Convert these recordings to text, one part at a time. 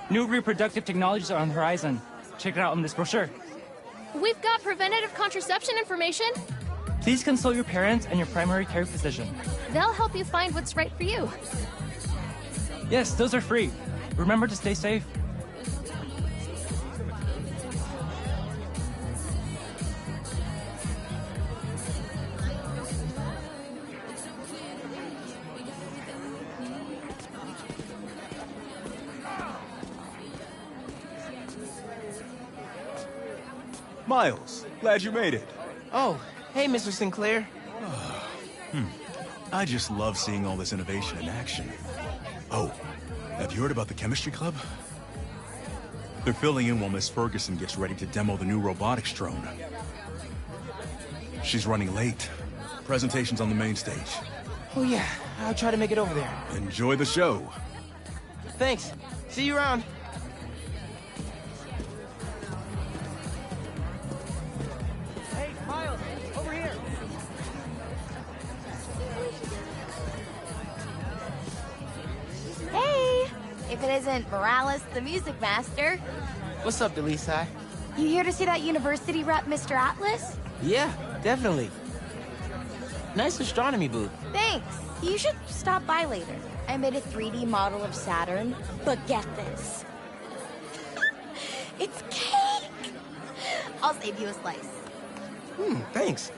New reproductive technologies are on the horizon. Check it out in this brochure. We've got preventative contraception information. Please consult your parents and your primary care physician. They'll help you find what's right for you. Yes, those are free. Remember to stay safe. Miles, glad you made it. Oh, hey, Mr. Sinclair. I just love seeing all this innovation in action. Oh, have you heard about the chemistry club? They're filling in while Miss Ferguson gets ready to demo the new robotics drone. She's running late. Presentation's on the main stage. Oh, yeah, I'll try to make it over there. Enjoy the show. Thanks. See you around. Hey, Miles, over here. Hey! If it isn't Morales, the music master. What's up, Delisai? You here to see that university rep, Mr. Atlas? Yeah, definitely. Nice astronomy booth. Thanks. You should stop by later. I made a 3D model of Saturn, but get this. It's cake! I'll save you a slice. Thanks.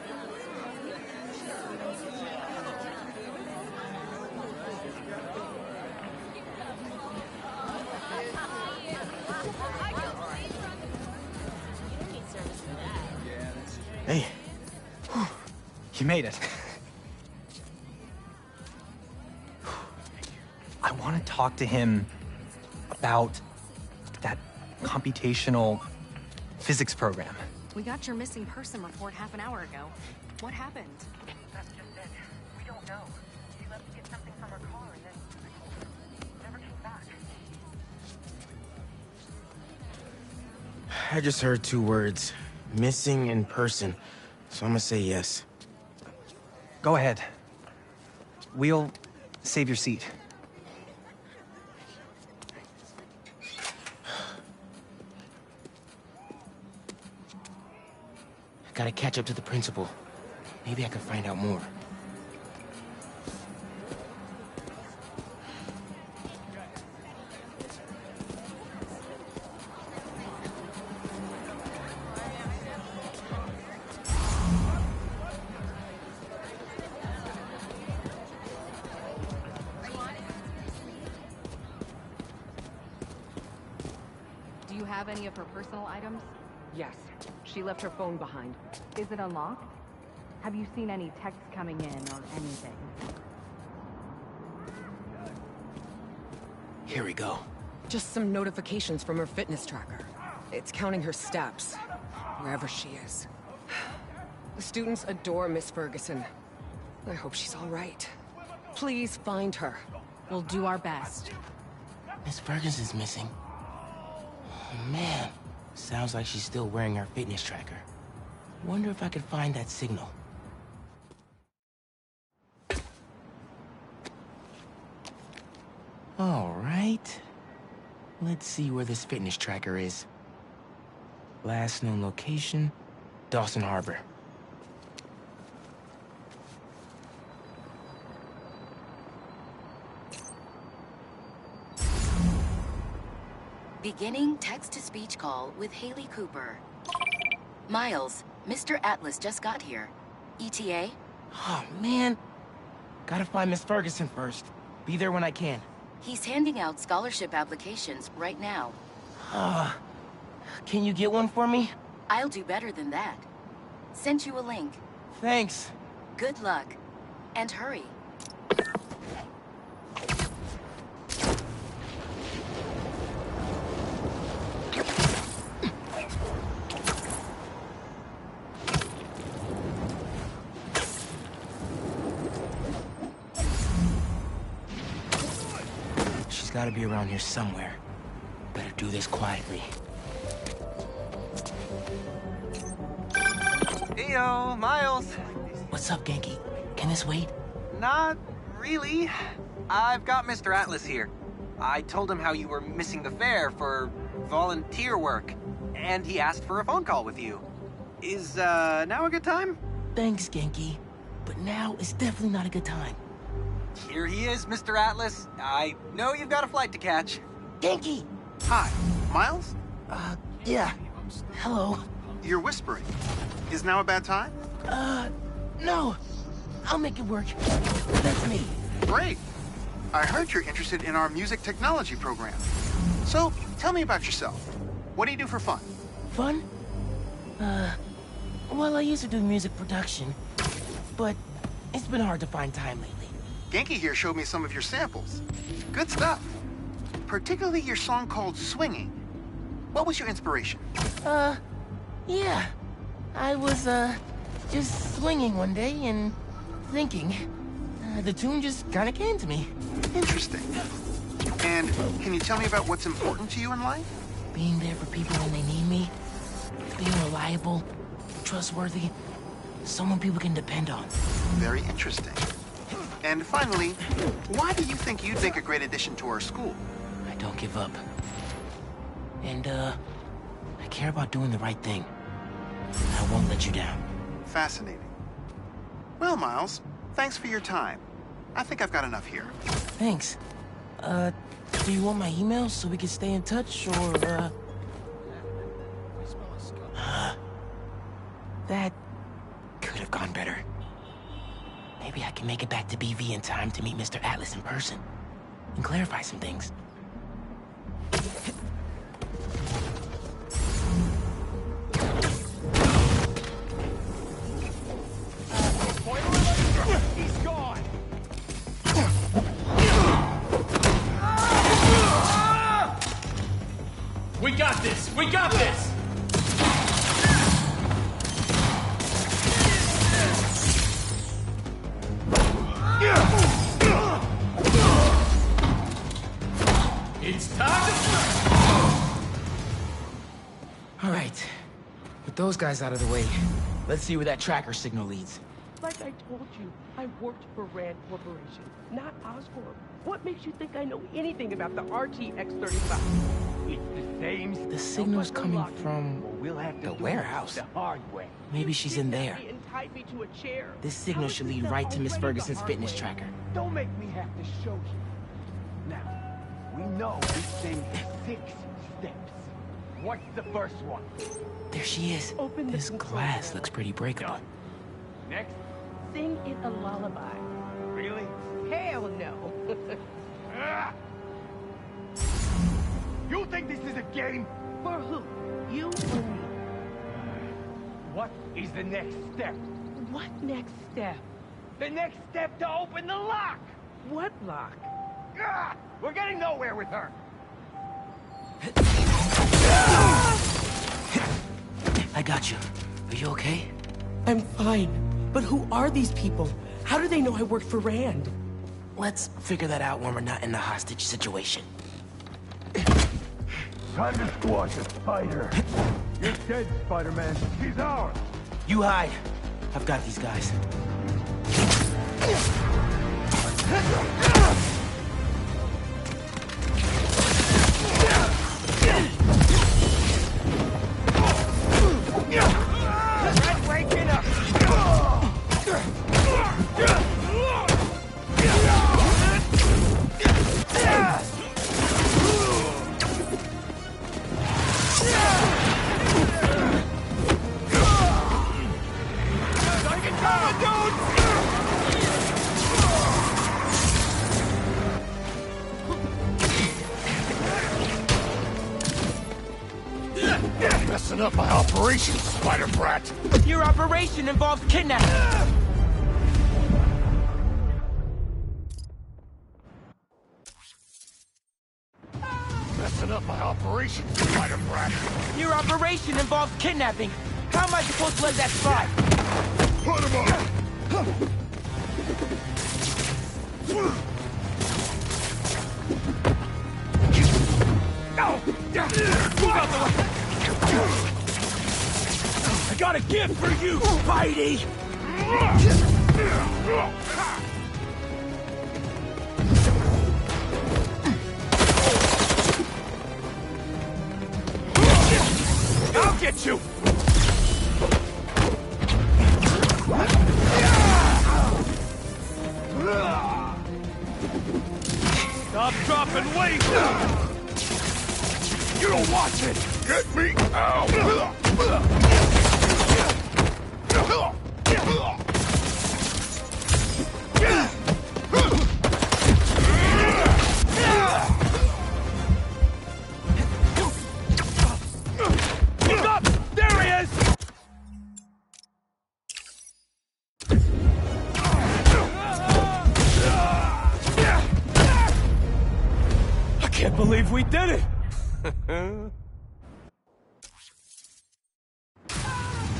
Hey. Whew. You made it. I want to talk to him about that computational physics program. We got your missing person report half an hour ago. What happened? That's just it. We don't know. She left to get something from her car and then never came back. I just heard 2 words. Missing in person. So I'm gonna say yes. Go ahead. We'll save your seat. Gotta catch up to the principal. Maybe I can find out more. Do you have any of her personal items? Yes. She left her phone behind. Is it unlocked? Have you seen any texts coming in or anything? Here we go. Just some notifications from her fitness tracker. It's counting her steps, wherever she is. The students adore Miss Ferguson. I hope she's all right. Please find her. We'll do our best. Miss Ferguson's missing. Oh, man. Sounds like she's still wearing her fitness tracker. Wonder if I could find that signal. All right. Let's see where this fitness tracker is. Last known location, Dawson Harbor. Beginning text-to-speech call with Haley Cooper. Miles, Mr. Atlas just got here. ETA? Oh, man. Gotta find Miss Ferguson first. Be there when I can. He's handing out scholarship applications right now. Can you get one for me? I'll do better than that. Sent you a link. Thanks. Good luck. And hurry. She's gotta be around here somewhere. Better do this quietly. Heyo, Miles. What's up, Genki? Can this wait? Not really. I've got Mr. Atlas here. I told him how you were missing the fair for volunteer work, and he asked for a phone call with you. Is, now a good time? Thanks, Genki. But now is definitely not a good time. Here he is, Mr. Atlas. I know you've got a flight to catch. Genki! Hi, Miles? Yeah. Hello. You're whispering. Is now a bad time? No. I'll make it work. That's me. Great. I heard you're interested in our music technology program. So, tell me about yourself. What do you do for fun? Fun? Well, I used to do music production, but it's been hard to find time lately. Genki here showed me some of your samples. Good stuff. Particularly your song called Swinging. What was your inspiration? Yeah. I was, just swinging one day and thinking. The tune just kinda came to me. Interesting. And can you tell me about what's important to you in life? Being there for people when they need me. Being reliable, trustworthy, someone people can depend on. Very interesting. And finally, why do you think you'd make a great addition to our school? I don't give up. And, I care about doing the right thing. I won't let you down. Fascinating. Well, Miles, thanks for your time. I think I've got enough here. Thanks. Do you want my email so we can stay in touch, or, That could have gone better. Maybe I can make it back to BV in time to meet Mr. Atlas in person and clarify some things. He's gone! We got this! We got this! It's time to... All right. With those guys out of the way, let's see where that tracker signal leads. Like I told you, I worked for Rand Corporation, not Oscorp. What makes you think I know anything about the RTX-35? It's the same... The signal's coming from the warehouse. The hard way. Maybe she's in there. And tied me to a chair. This signal should lead right to Miss Ferguson's fitness tracker. Don't make me have to show you. Now, we know this thing is 6 steps. What's the first one? There she is. This glass looks pretty breakable. Next, sing it a lullaby. Really? Hell no. You think this is a game? For who? You or me? What is the next step? What next step? The next step to open the lock! What lock? We're getting nowhere with her! I got you. Are you okay? I'm fine. But who are these people? How do they know I worked for Rand? Let's figure that out when we're not in the hostage situation. Time to squash a spider. You're dead, Spider-Man. She's ours. You hide. I've got these guys. Waking up! Messing up my operation, Spider Brat. Your operation involves kidnapping. Messing up my operation, Spider Brat. Your operation involves kidnapping. How am I supposed to let that slide? Put him up. Move out the way. I got a gift for you, Spidey! get you! Stop, drop, and wait! You don't watch it! Get me out! Look up! There he is! I can't believe we did it!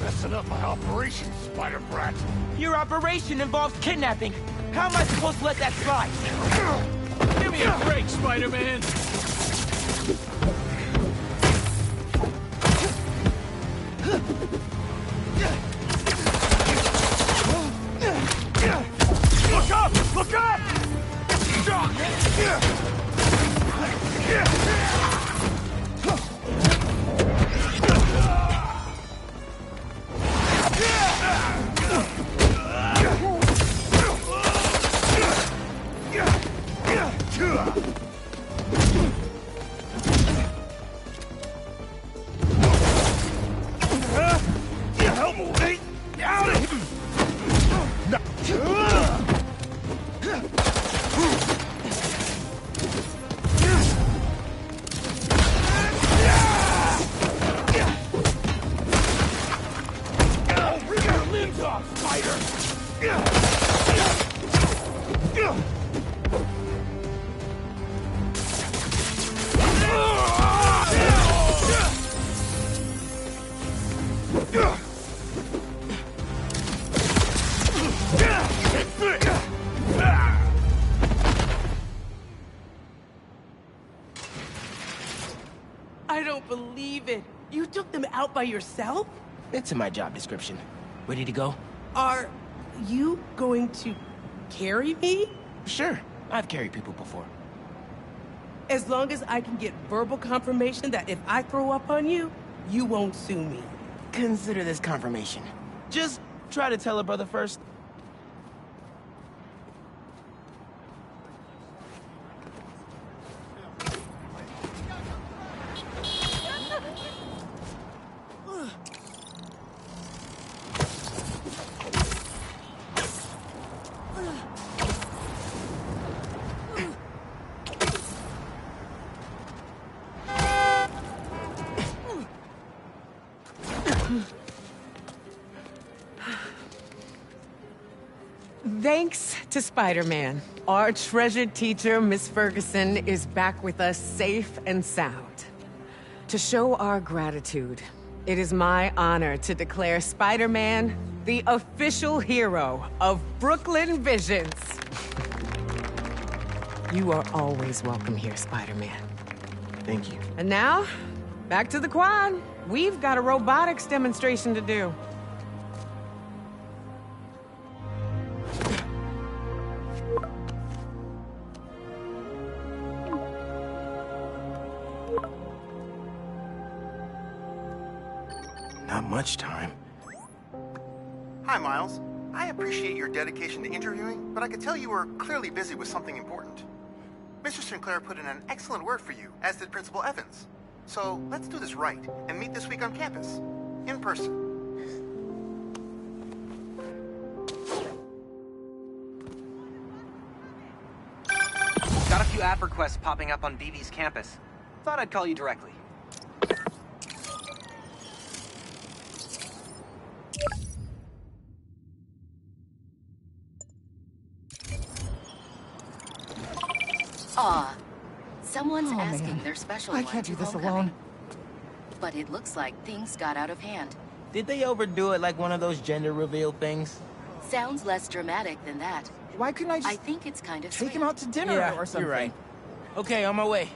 Messing up my operation, Spider Brat. Your operation involves kidnapping. How am I supposed to let that slide? Give me a break, Spider-Man. Look up! Look up! Help me out of here! Rip your limbs off, Spider! I don't believe it. You took them out by yourself? It's in my job description. Ready to go? Are you going to carry me? Sure. I've carried people before. As long as I can get verbal confirmation that if I throw up on you, you won't sue me. Consider this confirmation. Just try to tell her brother first. Thanks to Spider-Man, our treasured teacher, Miss Ferguson, is back with us safe and sound. To show our gratitude, it is my honor to declare Spider-Man the official hero of Brooklyn Visions. You are always welcome here, Spider-Man. Thank you. And now, back to the quad. We've got a robotics demonstration to do. Not much time. Hi, Miles. I appreciate your dedication to interviewing, but I could tell you were clearly busy with something important. Mr. Sinclair put in an excellent word for you, as did Principal Evans. So let's do this right and meet this week on campus, in person. Got a few app requests popping up on BB's campus. Thought I'd call you directly. Aw. Someone's asking their special I one can't to do this homecoming. alone. But it looks like things got out of hand. Did they overdo it like one of those gender reveal things? Sounds less dramatic than that. Why couldn't I just I think it's kind of take sweet. him out to dinner or something? You're right. Okay, on my way.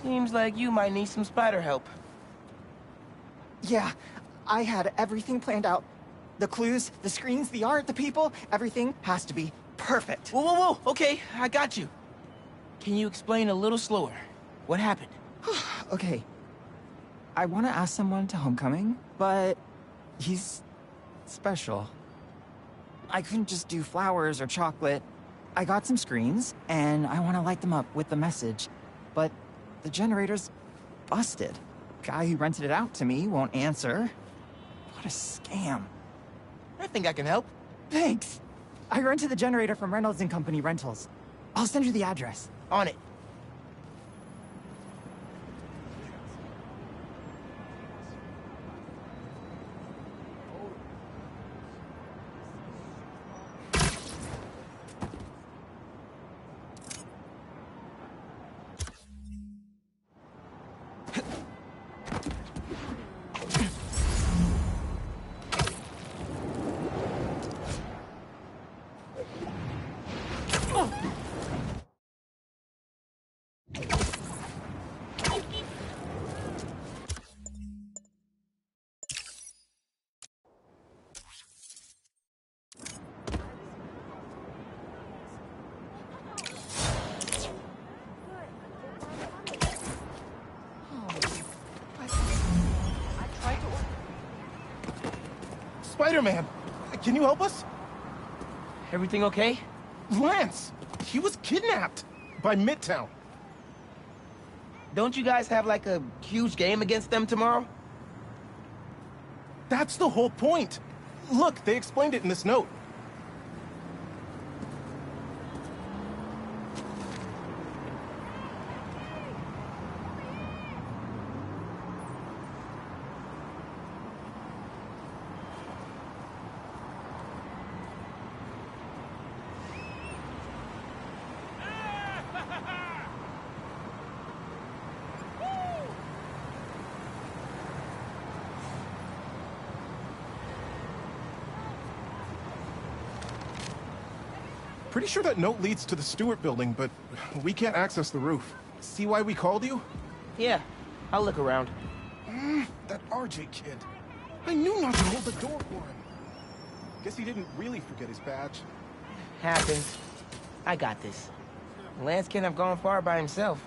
Seems like you might need some spider help. Yeah, I had everything planned out. The clues, the screens, the art, the people, everything has to be perfect. Whoa, whoa, whoa! Okay, I got you. Can you explain a little slower? What happened? Okay. I want to ask someone to homecoming, but he's special. I couldn't just do flowers or chocolate. I got some screens, and I want to light them up with the message, but the generator's busted. Guy who rented it out to me won't answer. What a scam. I think I can help. Thanks. I rented the generator from Reynolds and Company Rentals. I'll send you the address. On it. Spider-Man, can you help us? Everything okay? Lance! He was kidnapped by Midtown. Don't you guys have like a huge game against them tomorrow? That's the whole point. Look, they explained it in this note. Pretty sure that note leads to the Stewart building, but we can't access the roof. See why we called you? Yeah, I'll look around. That RJ kid. I knew not to hold the door for him. Guess he didn't really forget his badge. Happens. I got this. Lance can't have gone far by himself.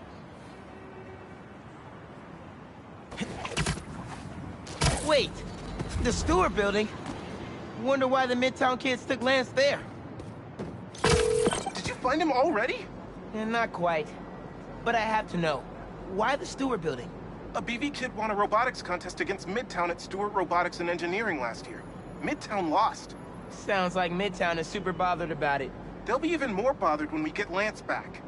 Wait! The Stewart building? Wonder why the Midtown kids took Lance there. Did you find him already? Not quite. But I have to know. Why the Stewart building? A BV kid won a robotics contest against Midtown at Stewart Robotics and Engineering last year. Midtown lost. Sounds like Midtown is super bothered about it. They'll be even more bothered when we get Lance back.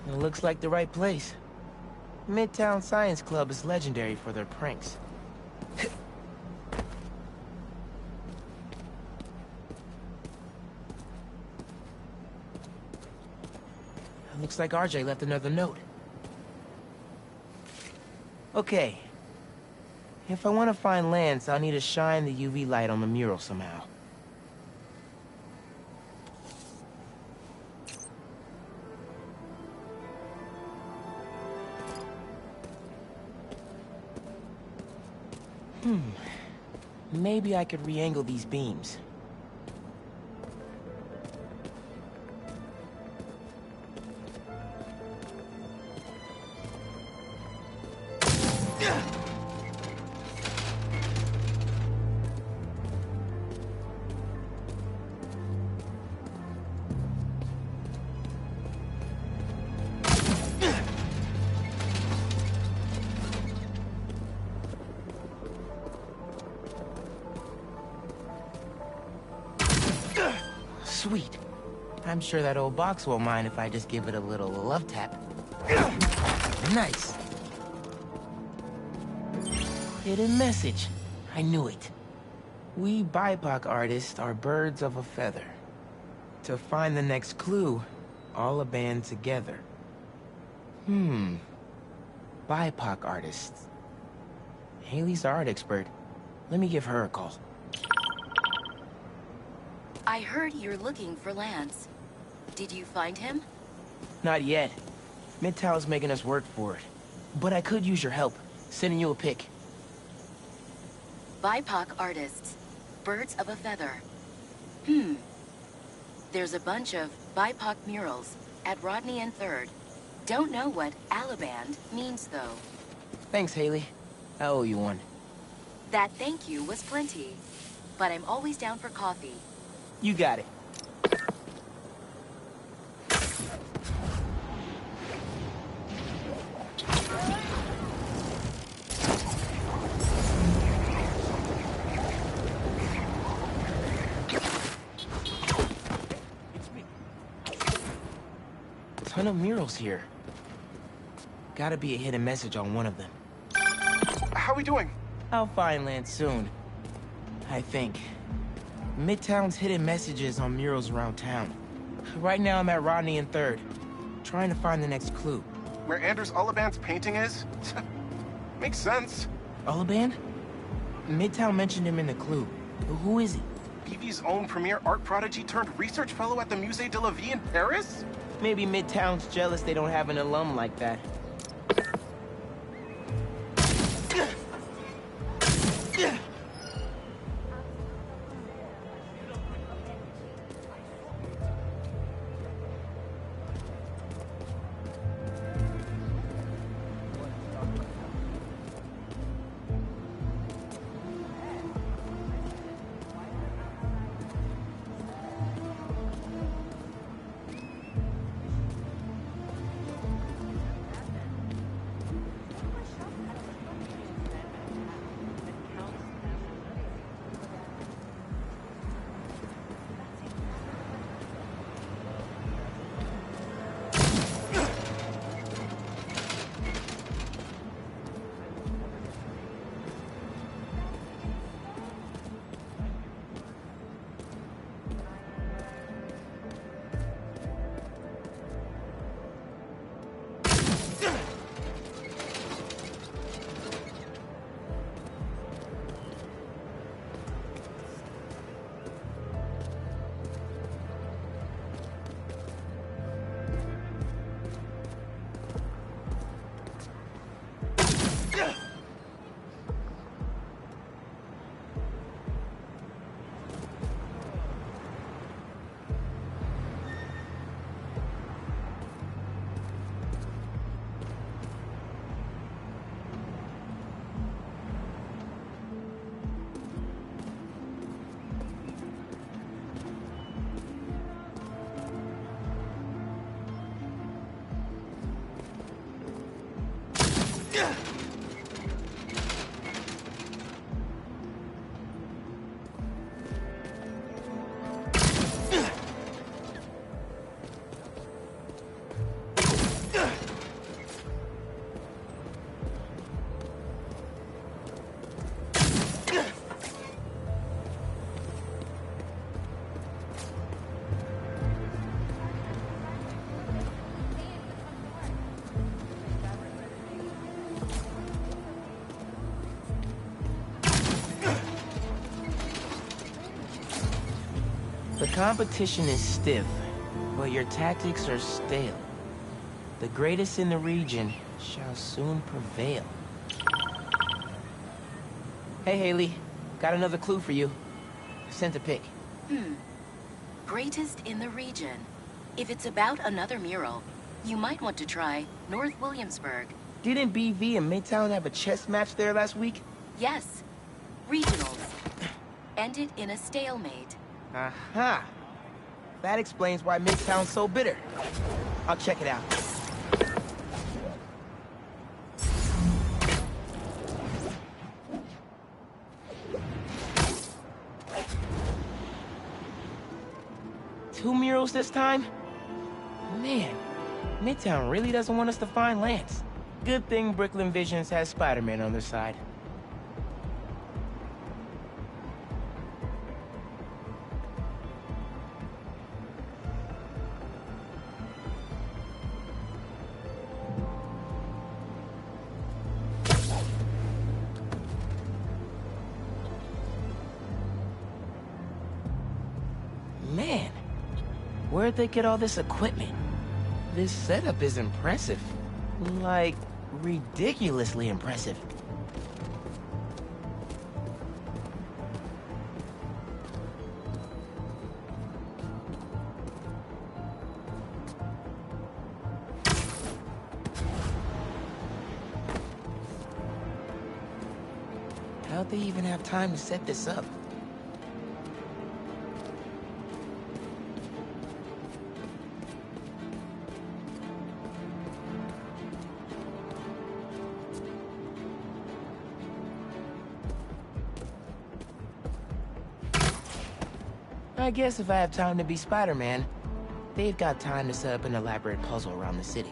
It looks like the right place. Midtown Science Club is legendary for their pranks. Looks like RJ left another note. Okay. If I want to find Lance, I'll need to shine the UV light on the mural somehow. Maybe I could re-angle these beams. Sweet. I'm sure that old box won't mind if I just give it a little love tap. Nice. Hidden message. I knew it. We BIPOC artists are birds of a feather. To find the next clue, all a band together. BIPOC artists. Haley's the art expert. Let me give her a call. I heard you're looking for Lance. Did you find him? Not yet. Midtown's making us work for it. But I could use your help. Sending you a pic. BIPOC artists. Birds of a feather. There's a bunch of BIPOC murals at Rodney and 3rd. Don't know what Alaband means, though. Thanks, Haley. I owe you one. That thank you was plenty. But I'm always down for coffee. You got it. Ton of murals here. Gotta be a hidden message on one of them. How we doing? I'll find land soon. I think. Midtown's hidden messages on murals around town. Right now I'm at Rodney and 3rd, trying to find the next clue. Where Anders Ullaband's painting is? Makes sense. Ullaband? Midtown mentioned him in the clue. Who is he? PV's own premier art prodigy turned research fellow at the Musée de la Vie in Paris? Maybe Midtown's jealous they don't have an alum like that. The competition is stiff, but your tactics are stale. The greatest in the region shall soon prevail. Hey, Haley. Got another clue for you. Sent a pic. Greatest in the region. If it's about another mural, you might want to try North Williamsburg. Didn't BV and Midtown have a chess match there last week? Yes. Regionals. Ended in a stalemate. Aha! That explains why Midtown's so bitter. I'll check it out. Two murals this time? Man, Midtown really doesn't want us to find Lance. Good thing Brooklyn Visions has Spider-Man on their side. Man, where'd they get all this equipment? This setup is impressive. Like, ridiculously impressive. How'd they even have time to set this up? I guess if I have time to be Spider-Man, they've got time to set up an elaborate puzzle around the city.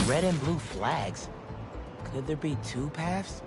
Red and blue flags. Could there be two paths?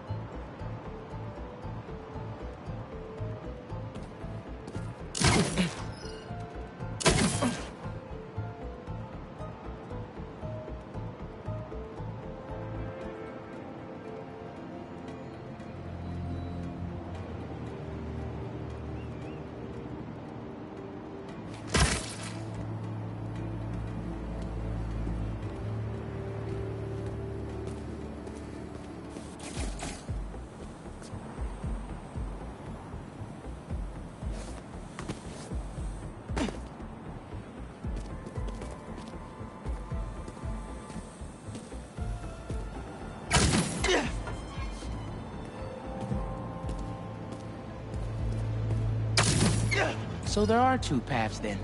So there are two paths then.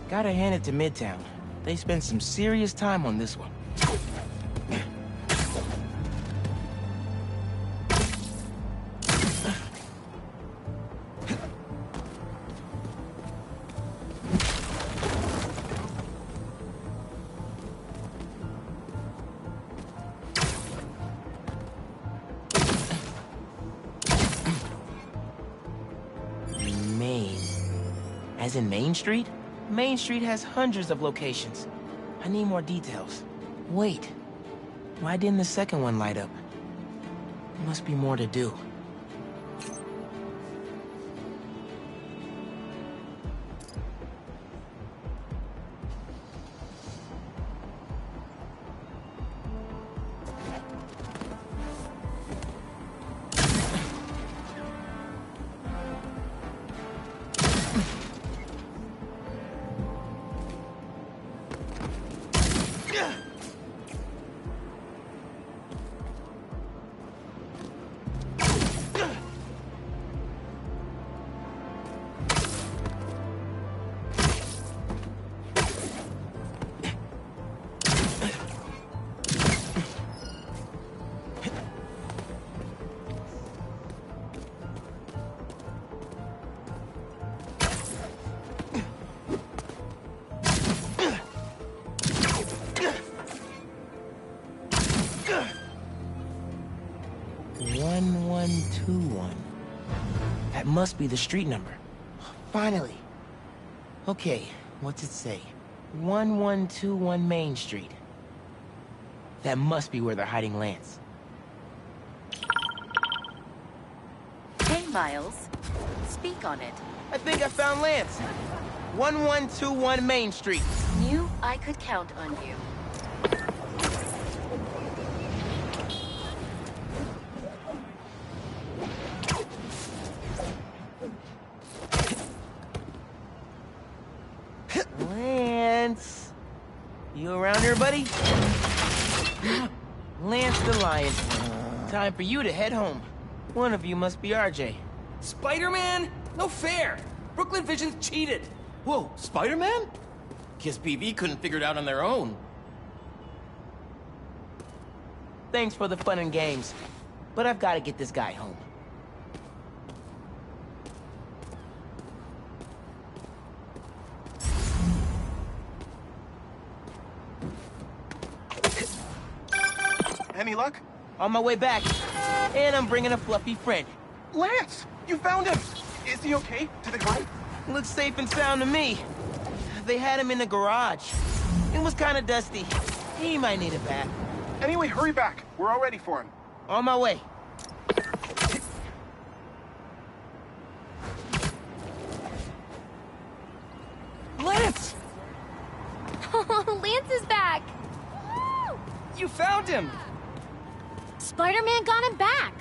Gotta hand it to Midtown. They spent some serious time on this one. As in Main Street? Main Street has hundreds of locations. I need more details. Wait, why didn't the second one light up? Must be more to do. That must be the street number. Finally. Okay, what's it say? 1121 Main Street. That must be where they're hiding Lance. Hey, Miles. Speak on it. I think I found Lance. 1121 Main Street. Knew I could count on you. Lance. You around here, buddy? Lance the Lion. Time for you to head home. One of you must be RJ. Spider-Man? No fair! Brooklyn Vision's cheated! Whoa, Spider-Man? Guess BV couldn't figure it out on their own. Thanks for the fun and games, but I've got to get this guy home. Any luck? On my way back, and I'm bringing a fluffy friend. Lance! You found him! Is he okay? Did they find? Looks safe and sound to me. They had him in the garage. It was kind of dusty. He might need a bath. Anyway, hurry back. We're all ready for him. On my way. Lance! Lance is back! You found him! Spider-Man got him back!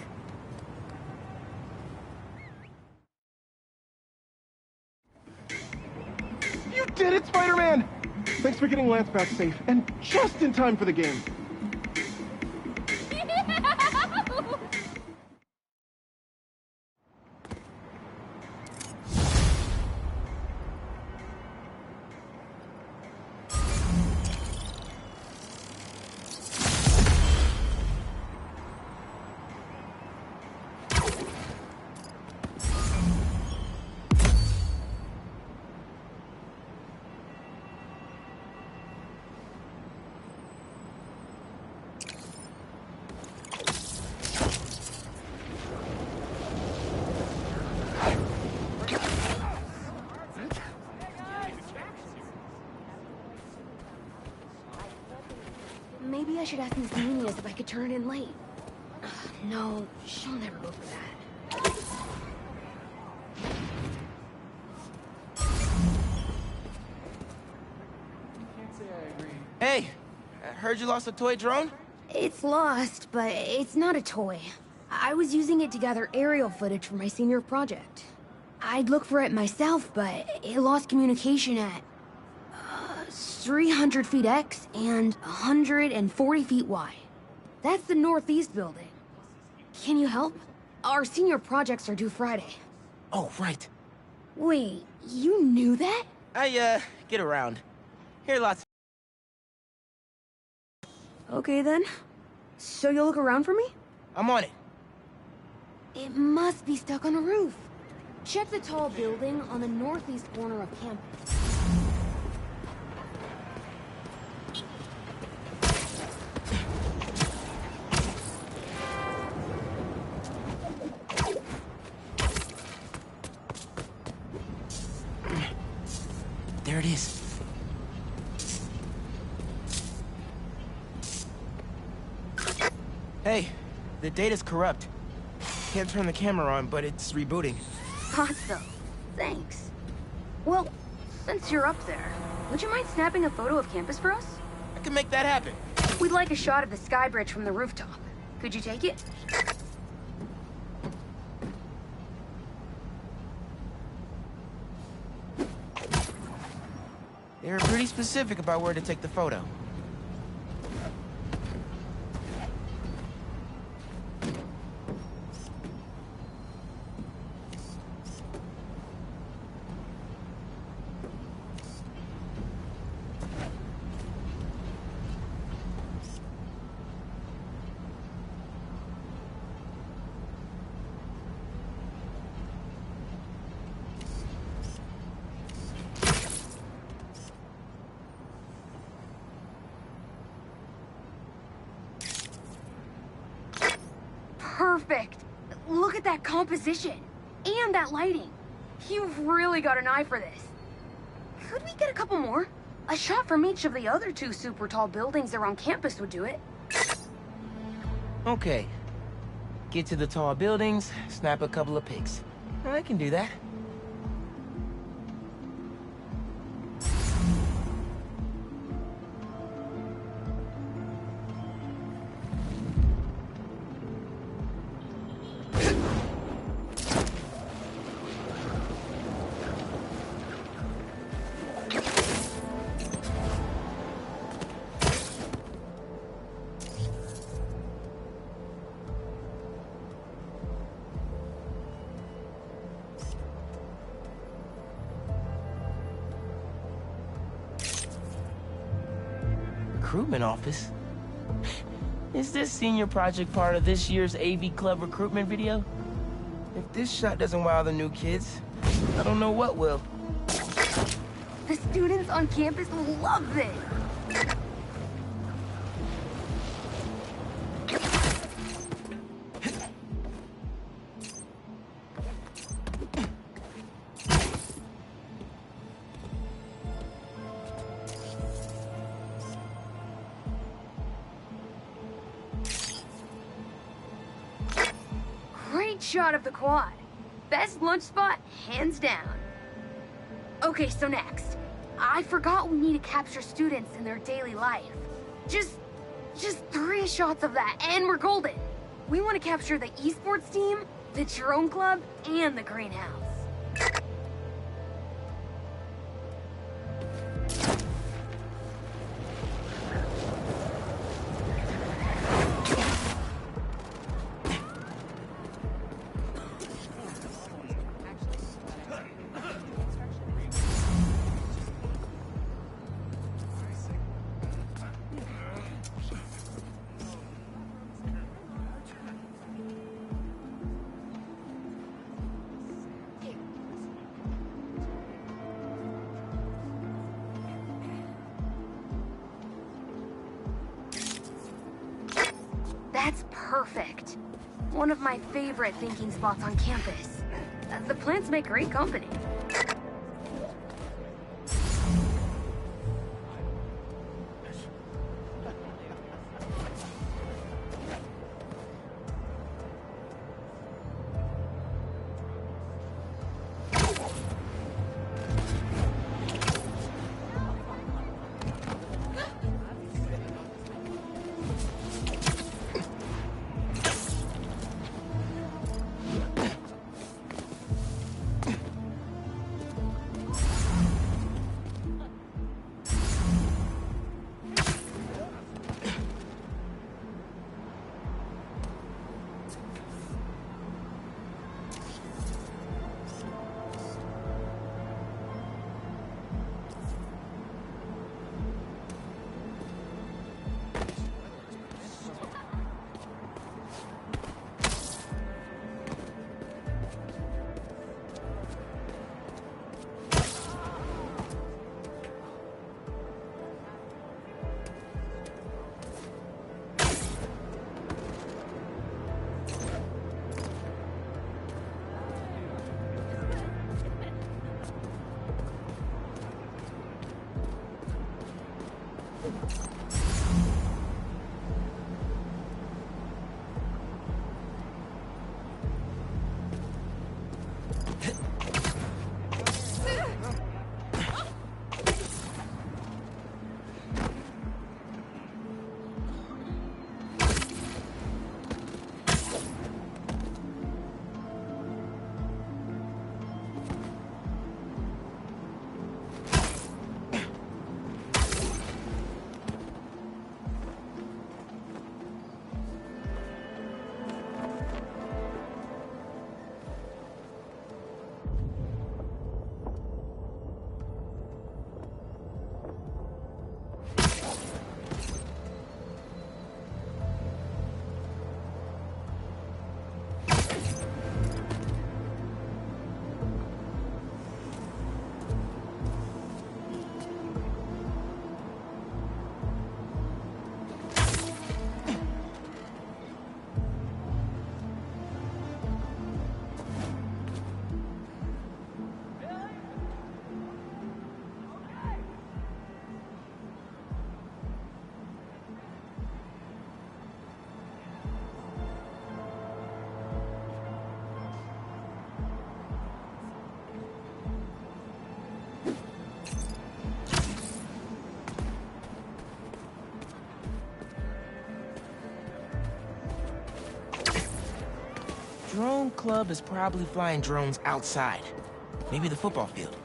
You did it, Spider-Man! Thanks for getting Lance back safe, and just in time for the game. Maybe I should ask Miss Nunez if I could turn it in late. No, she'll never go for that. Hey, I heard you lost a toy drone? It's lost, but it's not a toy. I was using it to gather aerial footage for my senior project. I'd look for it myself, but it lost communication at 300 feet X and 140 feet Y. That's the northeast building. Can you help? Our senior projects are due Friday. Oh, right. Wait, you knew that? I, get around. Here, lots. Okay, then. So you'll look around for me? I'm on it. It must be stuck on a roof. Check the tall building on the northeast corner of campus. There it is. Hey, the data's corrupt. Can't turn the camera on, but it's rebooting. Awesome. Thanks. Well, since you're up there, would you mind snapping a photo of campus for us? I can make that happen. We'd like a shot of the sky bridge from the rooftop. Could you take it? They were pretty specific about where to take the photo. Perfect. Look at that composition. And that lighting. You've really got an eye for this. Could we get a couple more? A shot from each of the other two super tall buildings around campus would do it. Okay. Get to the tall buildings, snap a couple of pics. I can do that. Recruitment office? Is this senior project part of this year's AV Club recruitment video? If this shot doesn't wow the new kids, I don't know what will. The students on campus will love this. shot of the quad. Best lunch spot, hands down. Okay, so next. I forgot we need to capture students in their daily life. Just 3 shots of that, and we're golden. We want to capture the esports team, the drone club, and the greenhouse. That's perfect. One of my favorite thinking spots on campus. The plants make great company. Drone club is probably flying drones outside. Maybe the football field.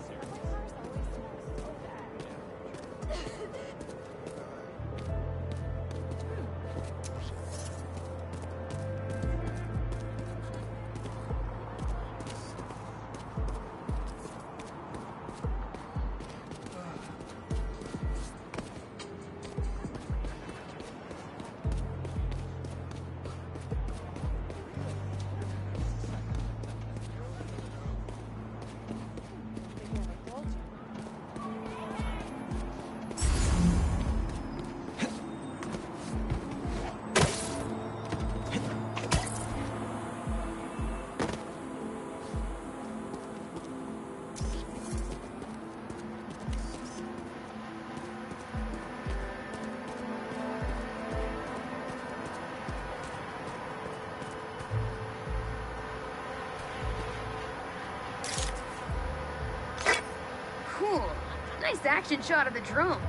Ooh, nice action shot of the drones.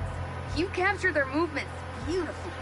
You captured their movements beautifully.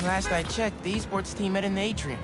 Last I checked, the esports team met in the atrium.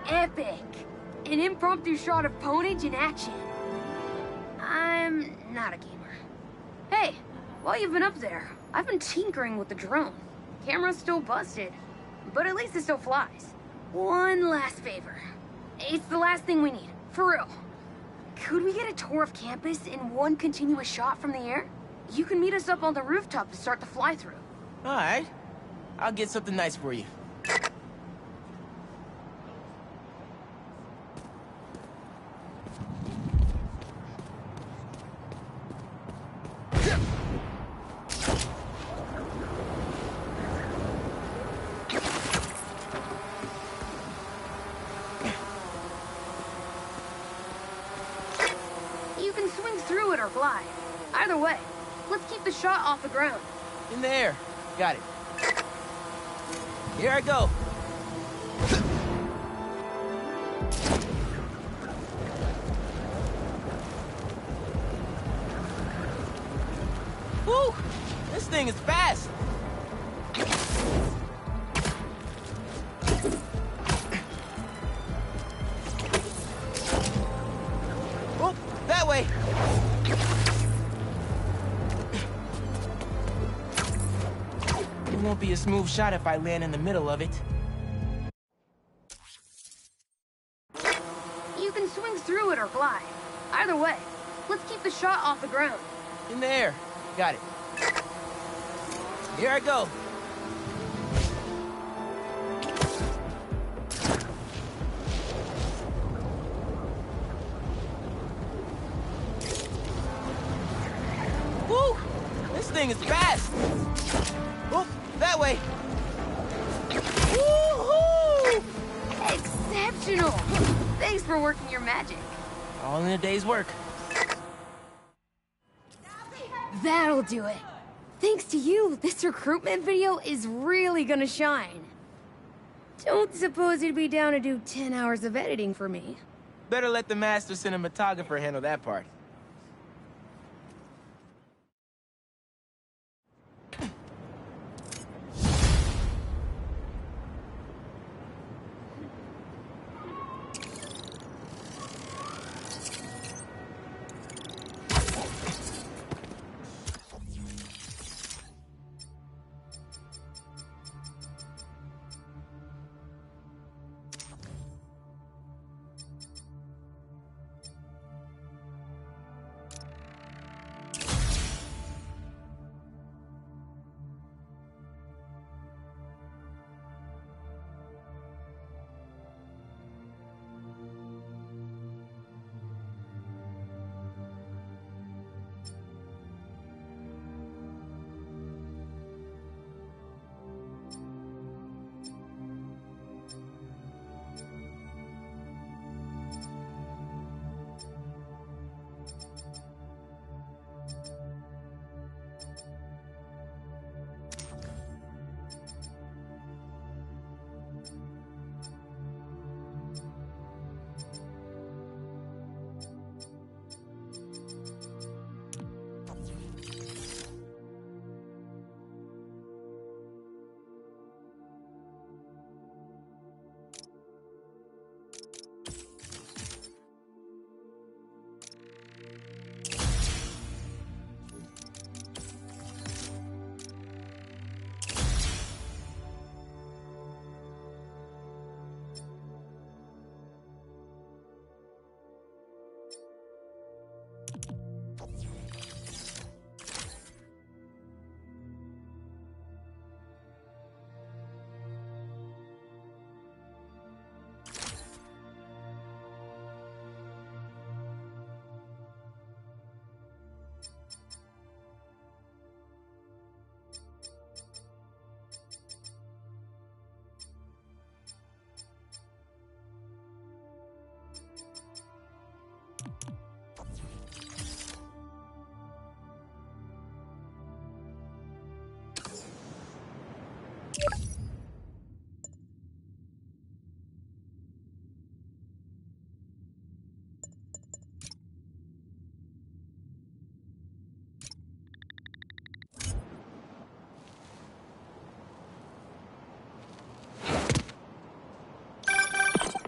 Epic! An impromptu shot of Ponage in action. I'm not a gamer. Hey, while you've been up there, I've been tinkering with the drone. Camera's still busted, but at least it still flies. One last favor. It's the last thing we need, for real. Could we get a tour of campus in one continuous shot from the air? You can meet us up on the rooftop to start the fly-through. All right. I'll get something nice for you. You can swing through it or glide. Either way, let's keep the shot off the ground. In the air. Got it. Here I go. Woo! This thing is fast. Won't be a smooth shot if I land in the middle of it. You can swing through it or glide. Either way, let's keep the shot off the ground. In the air. Got it. Here I go. Woo! This thing is fast! Oh, that way! Woo-hoo! Exceptional! Thanks for working your magic. All in a day's work. That'll do it. Thanks to you, this recruitment video is really gonna shine. Don't suppose you'd be down to do 10 hours of editing for me? Better let the master cinematographer handle that part.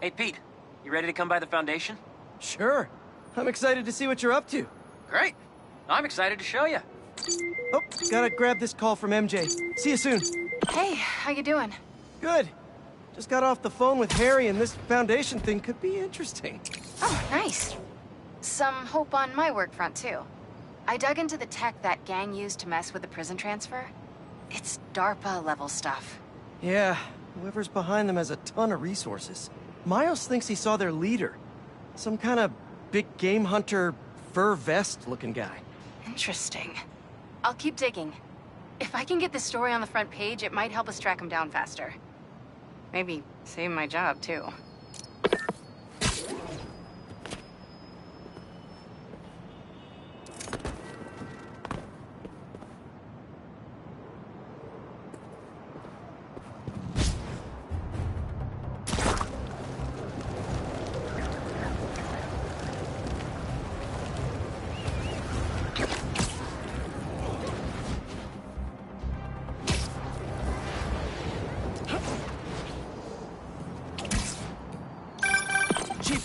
Hey, Pete. You ready to come by the Foundation? Sure. I'm excited to see what you're up to. Great. I'm excited to show you. Oh, gotta grab this call from MJ. See you soon. Hey, how you doing? Good. Just got off the phone with Harry, and this Foundation thing could be interesting. Oh, nice. Some hope on my work front, too. I dug into the tech that gang used to mess with the prison transfer. It's DARPA-level stuff. Yeah, whoever's behind them has a ton of resources. Miles thinks he saw their leader. Some kind of big game hunter, fur vest-looking guy. Interesting. I'll keep digging. If I can get this story on the front page, it might help us track him down faster. Maybe save my job, too.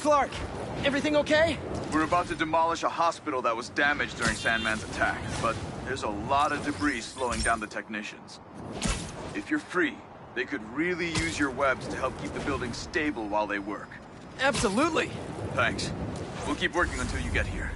Clark, everything okay? We're about to demolish a hospital that was damaged during Sandman's attack, but there's a lot of debris slowing down the technicians. If you're free, they could really use your webs to help keep the building stable while they work. Absolutely. Thanks. We'll keep working until you get here.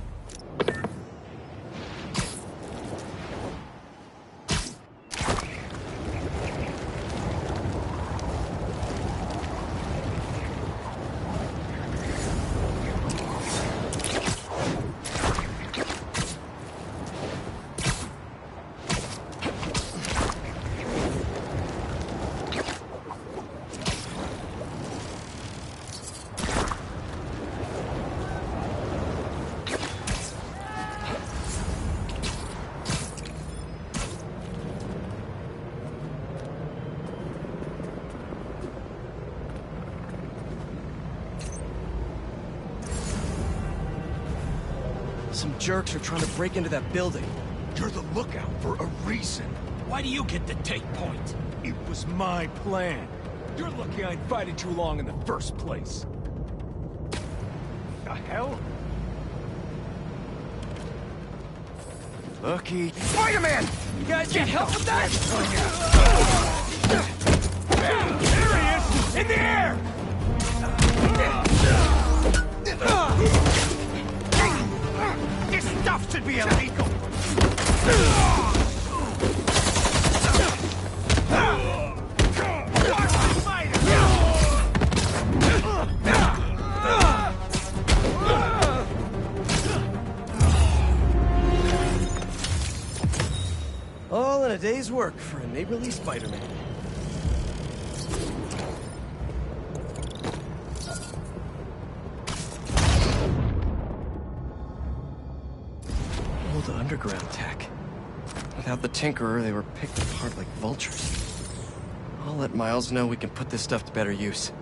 Some jerks are trying to break into that building. You're the lookout for a reason. Why do you get the take point? It was my plan. You're lucky I invited you along in the first place. The hell? Lucky. Spider-Man! You guys need help with that? There he is! In the air! This stuff should be illegal! All in a day's work for a neighborly Spider-Man. Old underground tech. Without the Tinkerer, they were picked apart like vultures. I'll let Miles know we can put this stuff to better use.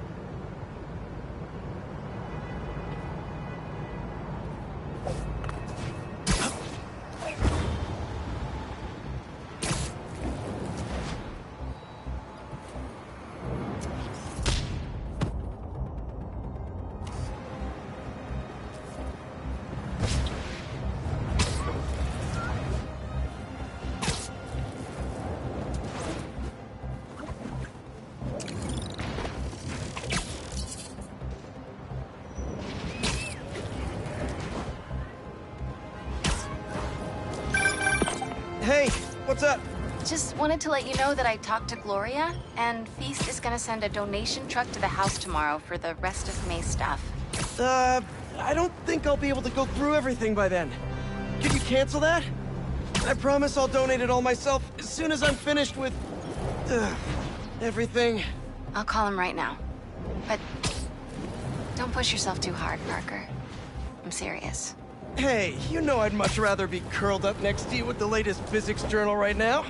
Hey, what's up? Just wanted to let you know that I talked to Gloria, and Feast is gonna send a donation truck to the house tomorrow for the rest of May's stuff. I don't think I'll be able to go through everything by then. Could you cancel that? I promise I'll donate it all myself as soon as I'm finished with... everything. I'll call him right now. But don't push yourself too hard, Parker. I'm serious. Hey, you know I'd much rather be curled up next to you with the latest physics journal right now.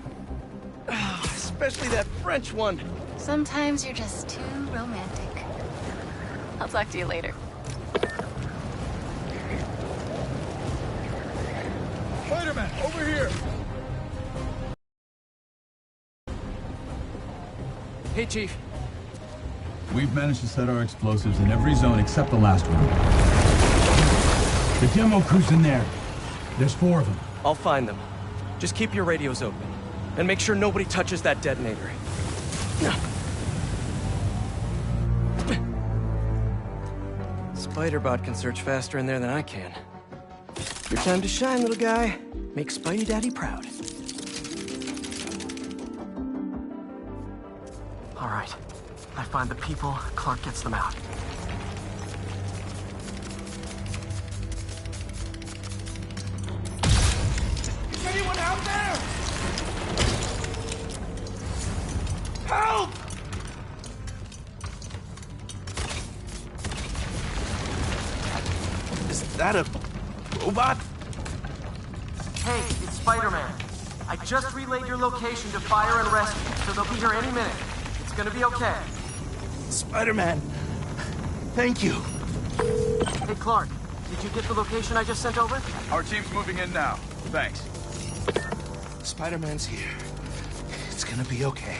Especially that French one. Sometimes you're just too romantic. I'll talk to you later. Spider-Man, over here! Hey, Chief. We've managed to set our explosives in every zone except the last one. The demo crew's in there. There's 4 of them. I'll find them. Just keep your radios open. And make sure nobody touches that detonator. Spider-Bot can search faster in there than I can. Your time to shine, little guy. Make Spidey Daddy proud. All right. I find the people, Clark gets them out. Is anyone out there? Help! Is that a robot? Hey, it's Spider-Man. I just relayed your location to fire and rescue, so they'll be here any minute. It's gonna be okay. Spider-Man, thank you. Hey, Clark, did you get the location I just sent over? Our team's moving in now. Thanks. Spider-Man's here. It's gonna be okay.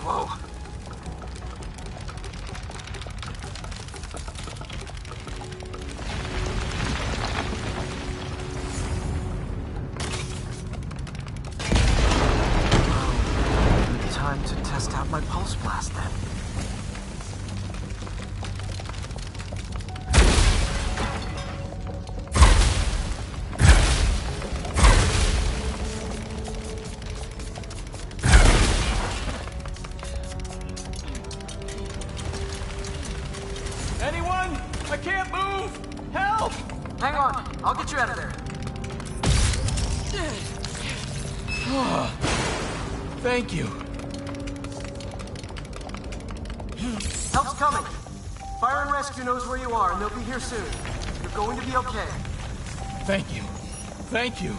Whoa. Good time to test out my pulse blast then. Anyone? I can't move! Help! Hang on, I'll get you out of there. Thank you. Help's coming. Fire and Rescue knows where you are, and they'll be here soon. You're going to be okay. Thank you. Thank you.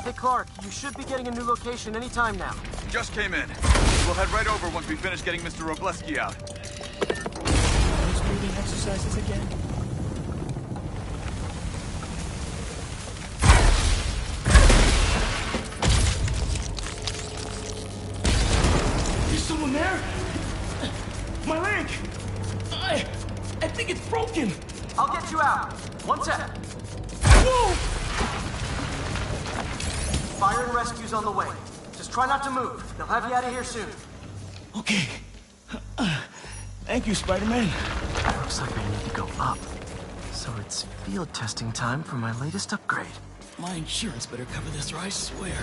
Hey, Clark, you should be getting a new location anytime now. Just came in. We'll head right over once we finish getting Mr. Robleski out. Those breathing exercises again? There's someone there? My leg! I think it's broken! I'll get you out. One sec. Whoa! Fire and Rescue's on the way. Just try not to move. They'll have you out of here soon. Okay. Thank you, Spider-Man. Looks like I need to go up. So it's field testing time for my latest upgrade. My insurance better cover this, or I swear.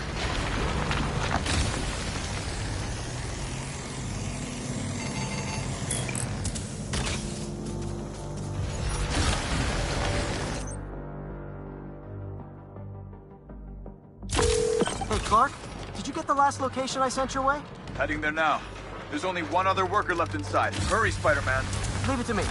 Hey, Clark, did you get the last location I sent your way? Heading there now. There's only one other worker left inside. Hurry, Spider-Man. Leave it to me.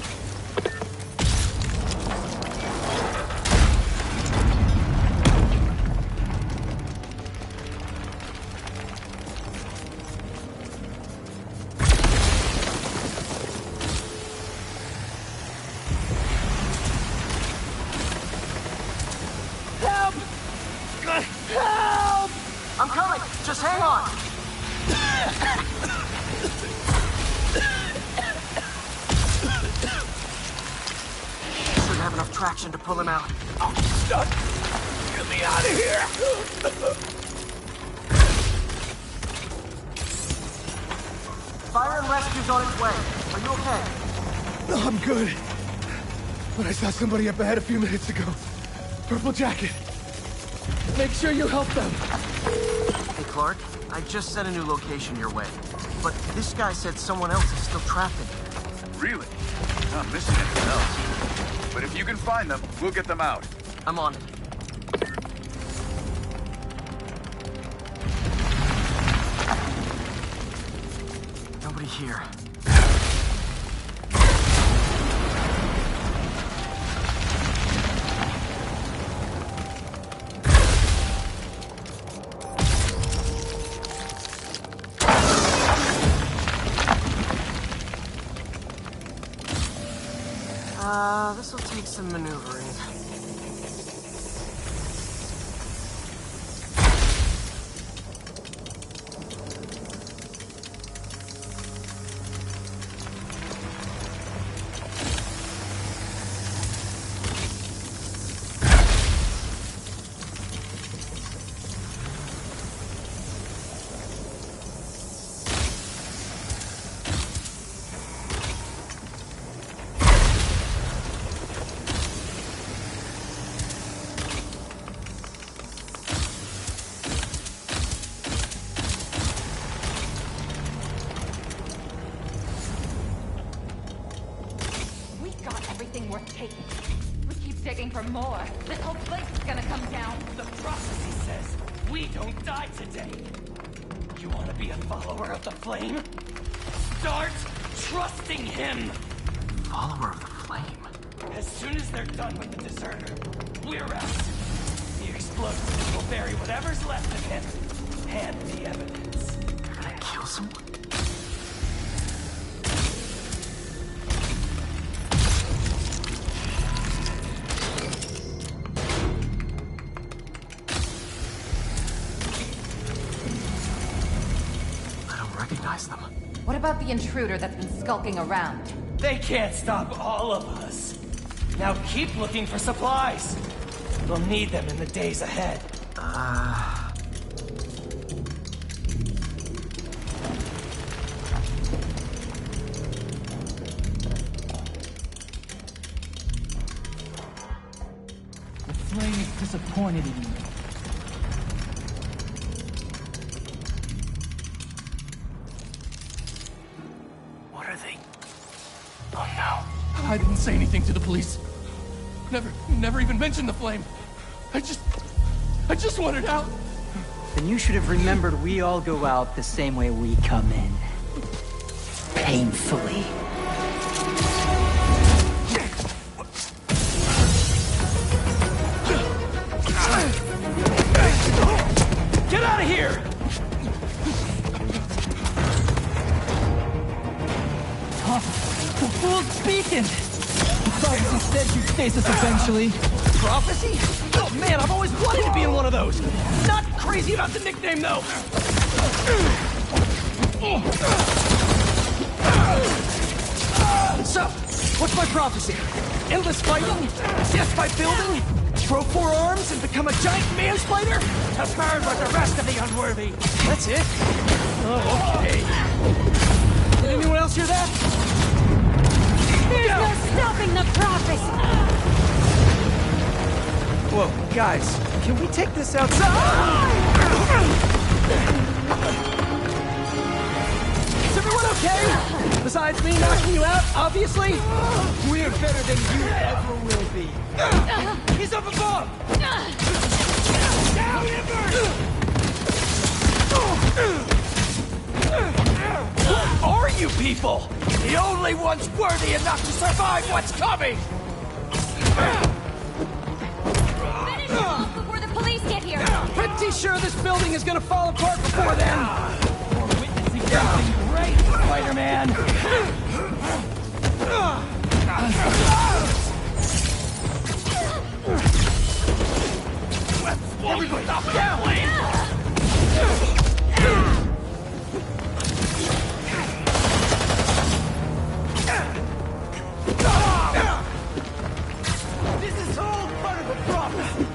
Help! Help! I'm coming! Just hang on! Should have enough traction to pull him out. I'm stuck! Get me out of here! Fire and Rescue's on its way. Are you okay? No, I'm good. But I saw somebody up ahead a few minutes ago. Purple jacket. Make sure you help them. Hey, Clark, I just sent a new location your way. But this guy said someone else is still trapped in here. Really? Not missing anything else. But if you can find them, we'll get them out. I'm on it. Nobody here. This'll take some maneuvering. Worth taking. We keep digging for more. This whole place is gonna come down. The prophecy says we don't die today. You want to be a follower of the flame? Start trusting him! Follower of the flame? As soon as they're done with the deserter, we're out. The explosives will bury whatever's left of him. And the evidence. You're gonna kill someone? neutralize them. What about the intruder that's been skulking around? They can't stop all of us. Now keep looking for supplies. We'll need them in the days ahead. The flame is disappointed in you. What are they? Oh no. I didn't say anything to the police. Never even mentioned the flame. I just wanted out. Then you should have remembered we all go out the same way we come in. Painfully. Get out of here! Huh? The fool's speaking! Prophecy said you'd face us eventually. Prophecy? Oh man, I've always wanted to be in one of those! Not crazy about the nickname though! So, what's my prophecy? Endless fighting? Death by building? Grow 4 arms and become a giant man-spider? To burn with the rest of the unworthy! That's it? Oh, okay. Did anyone else hear that? There's no stopping the prophecy! Whoa, guys, can we take this outside? Is everyone okay? Besides me knocking you out, obviously? We're better than you ever will be. He's up above! Down, Ember! Who are you people? The only ones worthy enough to survive what's coming! Finish him off before the police get here! Pretty sure this building is gonna fall apart before then! We're witnessing something great, Spider-Man! Everybody, stop down! This is all part of the prophecy!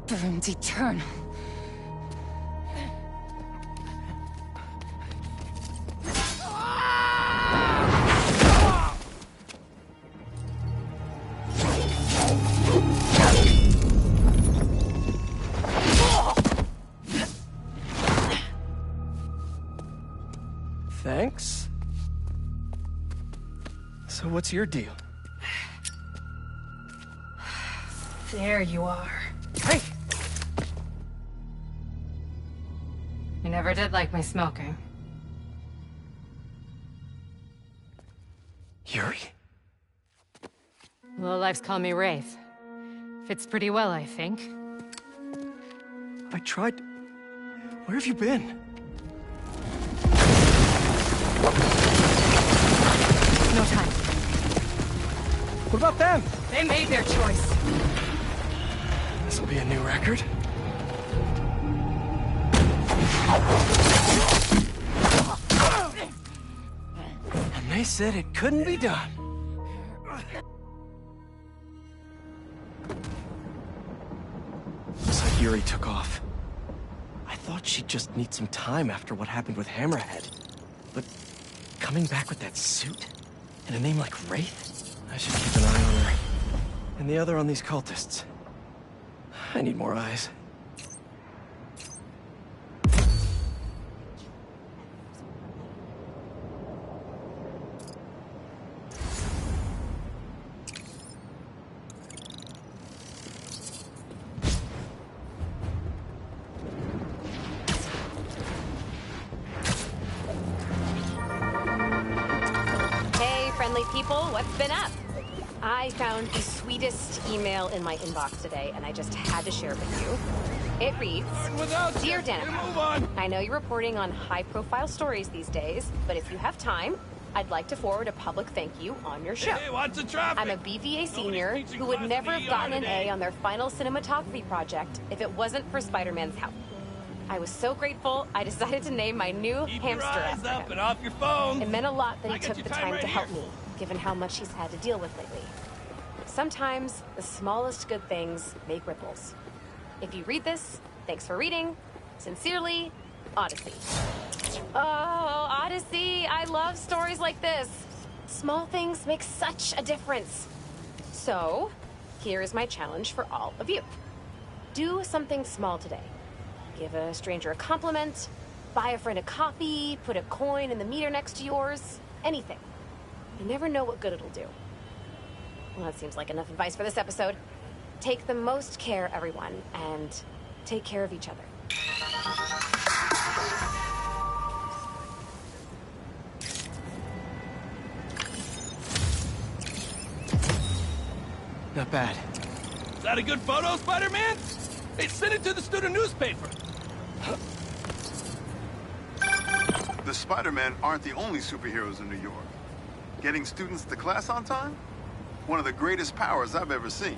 Burns eternal. Thanks. So what's your deal? There you are. Hey! You never did like my smoking. Yuri? Lowlifes call me Wraith. Fits pretty well, I think. I tried... Where have you been? No time. What about them? They made their choice. This'll be a new record. And they said it couldn't be done. Looks like Yuri took off. I thought she'd just need some time after what happened with Hammerhead. But coming back with that suit? And a name like Wraith? I should keep an eye on her. And the other on these cultists. I need more eyes. What's been up? I found the sweetest email in my inbox today, and I just had to share it with you. It reads, Dear Danica, I know you're reporting on high-profile stories these days, but if you have time, I'd like to forward a public thank you on your show. Hey, what's the traffic? I'm a BVA senior who would never have gotten an A on their final cinematography project if it wasn't for Spider-Man's help. I was so grateful, I decided to name my new hamster after him. Up and off your phone. It meant a lot that he took the time to help me, given how much he's had to deal with lately. Sometimes, the smallest good things make ripples. If you read this, thanks for reading. Sincerely, Odyssey. Oh, Odyssey, I love stories like this. Small things make such a difference. So, here is my challenge for all of you. Do something small today. Give a stranger a compliment, buy a friend a coffee, put a coin in the meter next to yours, anything. You never know what good it'll do. Well, that seems like enough advice for this episode. Take the most care, everyone, and take care of each other. Not bad. Is that a good photo, Spider-Man? Hey, send it to the student newspaper. The Spider-Men aren't the only superheroes in New York. Getting students to class on time? One of the greatest powers I've ever seen.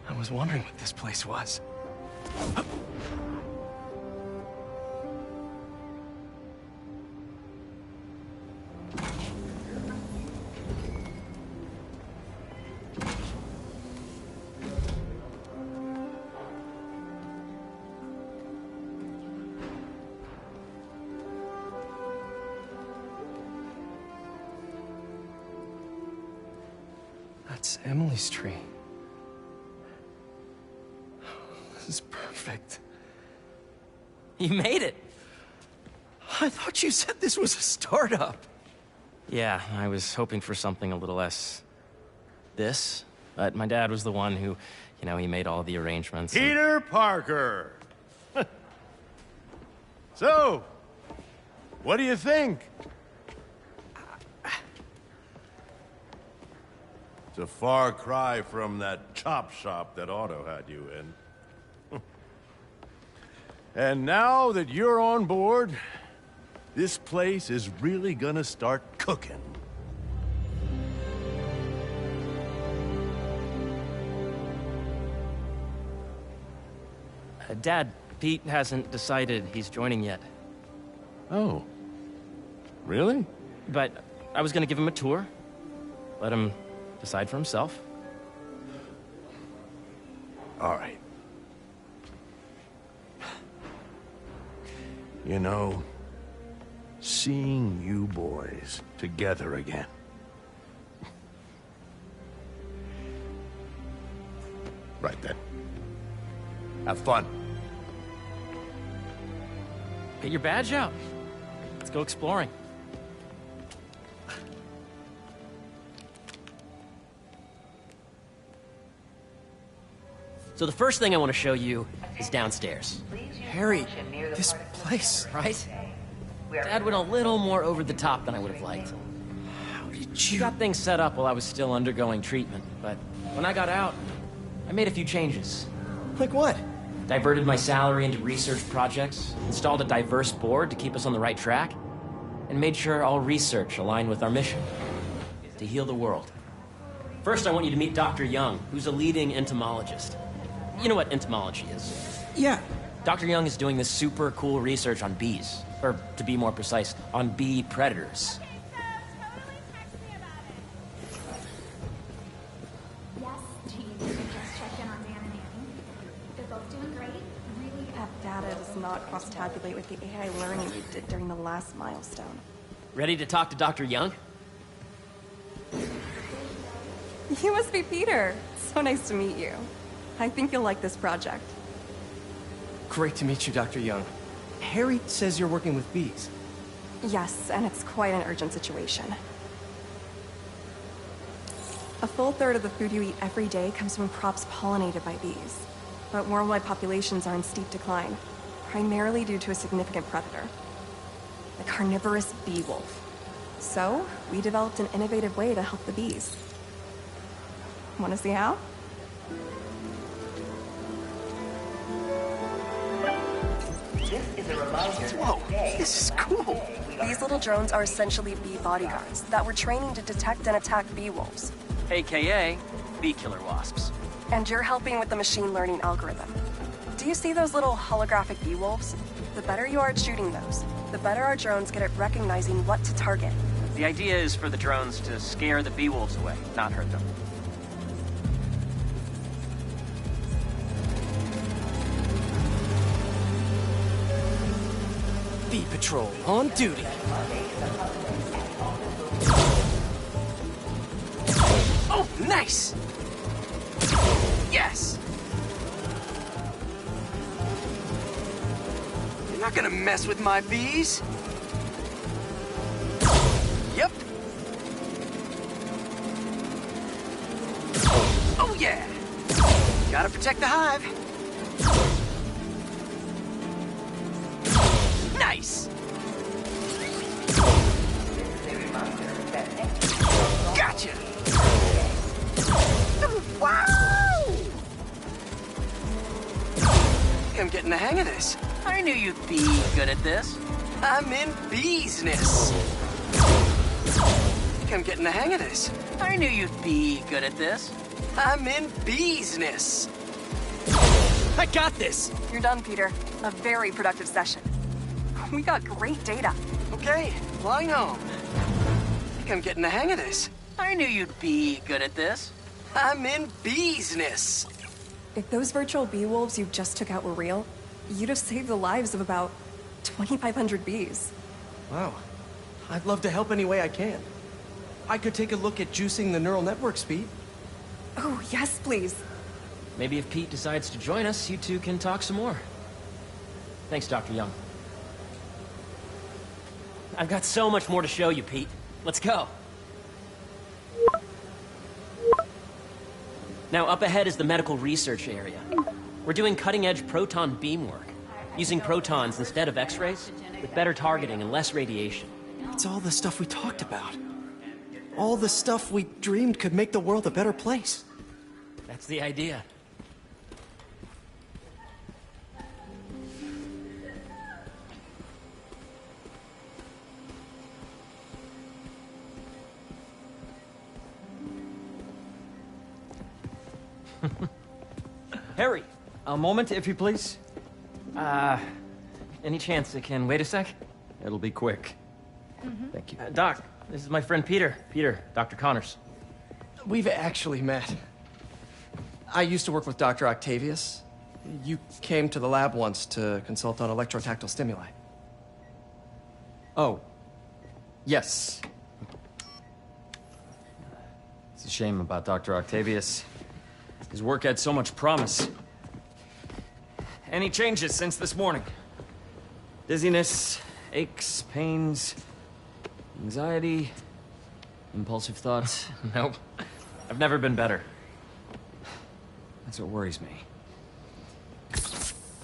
I was wondering what this place was. That's Emily's tree. This is perfect. You made it. I thought you said this was a startup. Yeah, I was hoping for something a little less this, but my dad was the one who, he made all the arrangements. Peter Parker. So, what do you think? It's a far cry from that chop shop that Otto had you in. And now that you're on board, this place is really gonna start cooking. Dad, Pete hasn't decided he's joining yet. Oh. Really? But I was gonna give him a tour. Let him decide for himself. All right. You know, seeing you boys together again. Right then. Have fun. Get your badge out. Let's go exploring. So the first thing I want to show you is downstairs. Harry, this place. Right? Dad went a little more over the top than I would have liked. How did you... Got things set up while I was still undergoing treatment, but when I got out, I made a few changes. Like what? Diverted my salary into research projects, installed a diverse board to keep us on the right track, and made sure all research aligned with our mission, to heal the world. First, I want you to meet Dr. Young, who's a leading entomologist. You know what entomology is? Yeah. Dr. Young is doing this super cool research on bees, or to be more precise, on bee predators. Yes, Jean, just checked in on Dan and Annie. They're both doing great. Really, That data does not cross tabulate with the AI learning we did during the last milestone. Ready to talk to Dr. Young? You must be Peter. So nice to meet you. I think you'll like this project. Great to meet you, Dr. Young. Harry says you're working with bees. Yes, and it's quite an urgent situation. A full third of the food you eat every day comes from crops pollinated by bees. But worldwide populations are in steep decline, primarily due to a significant predator, the carnivorous bee wolf. So, we developed an innovative way to help the bees. Want to see how? This is a reminder. Whoa, this is cool. These little drones are essentially bee bodyguards that we're training to detect and attack bee wolves. AKA bee killer wasps. And you're helping with the machine learning algorithm. Do you see those little holographic bee wolves? The better you are at shooting those, the better our drones get at recognizing what to target. The idea is for the drones to scare the bee wolves away, not hurt them. Bee Patrol on duty. Oh, nice! Yes! You're not gonna mess with my bees. Yep. Oh, yeah! Gotta protect the hive. Nice! Gotcha! Wow! I'm getting the hang of this. I knew you'd be good at this. I'm in beesness. I'm getting the hang of this. I knew you'd be good at this. I'm in beesness. I got this. You're done, Peter. A very productive session. We got great data. Okay, flying home. I'm getting the hang of this. I knew you'd be good at this. I'm in beesness. If those virtual bee wolves you just took out were real, you'd have saved the lives of about 2,500 bees. Wow. I'd love to help any way I can. I could take a look at juicing the neural network speed. Oh, yes, please. Maybe if Pete decides to join us, you two can talk some more. Thanks, Dr. Young. I've got so much more to show you, Pete. Let's go. Now, up ahead is the medical research area. We're doing cutting-edge proton beam work, using protons instead of X-rays, with better targeting and less radiation. It's all the stuff we talked about. All the stuff we dreamed could make the world a better place. That's the idea. Harry, a moment, if you please. Any chance it can wait a sec? It'll be quick. Thank you. Doc, this is my friend Peter. Peter, Dr. Connors. We've actually met. I used to work with Dr. Octavius. You came to the lab once to consult on electrotactile stimuli. Oh. Yes. It's a shame about Dr. Octavius. His work had so much promise. Any changes since this morning? Dizziness, aches, pains, anxiety, impulsive thoughts? Nope. I've never been better. That's what worries me.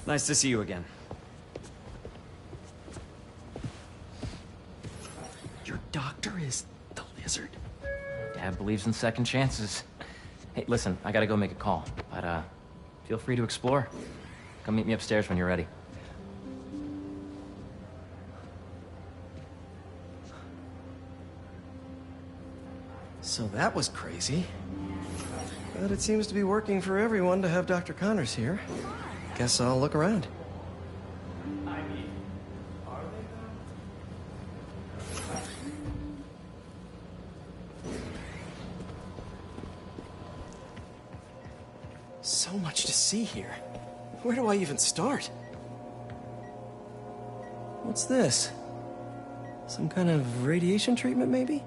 Nice to see you again. Your doctor is the lizard. Dad believes in second chances. Hey, listen, I gotta go make a call, but feel free to explore. Come meet me upstairs when you're ready. So that was crazy. But it seems to be working for everyone to have Dr. Connors here. Guess I'll look around. So much to see here. Where do I even start? What's this? Some kind of radiation treatment, maybe?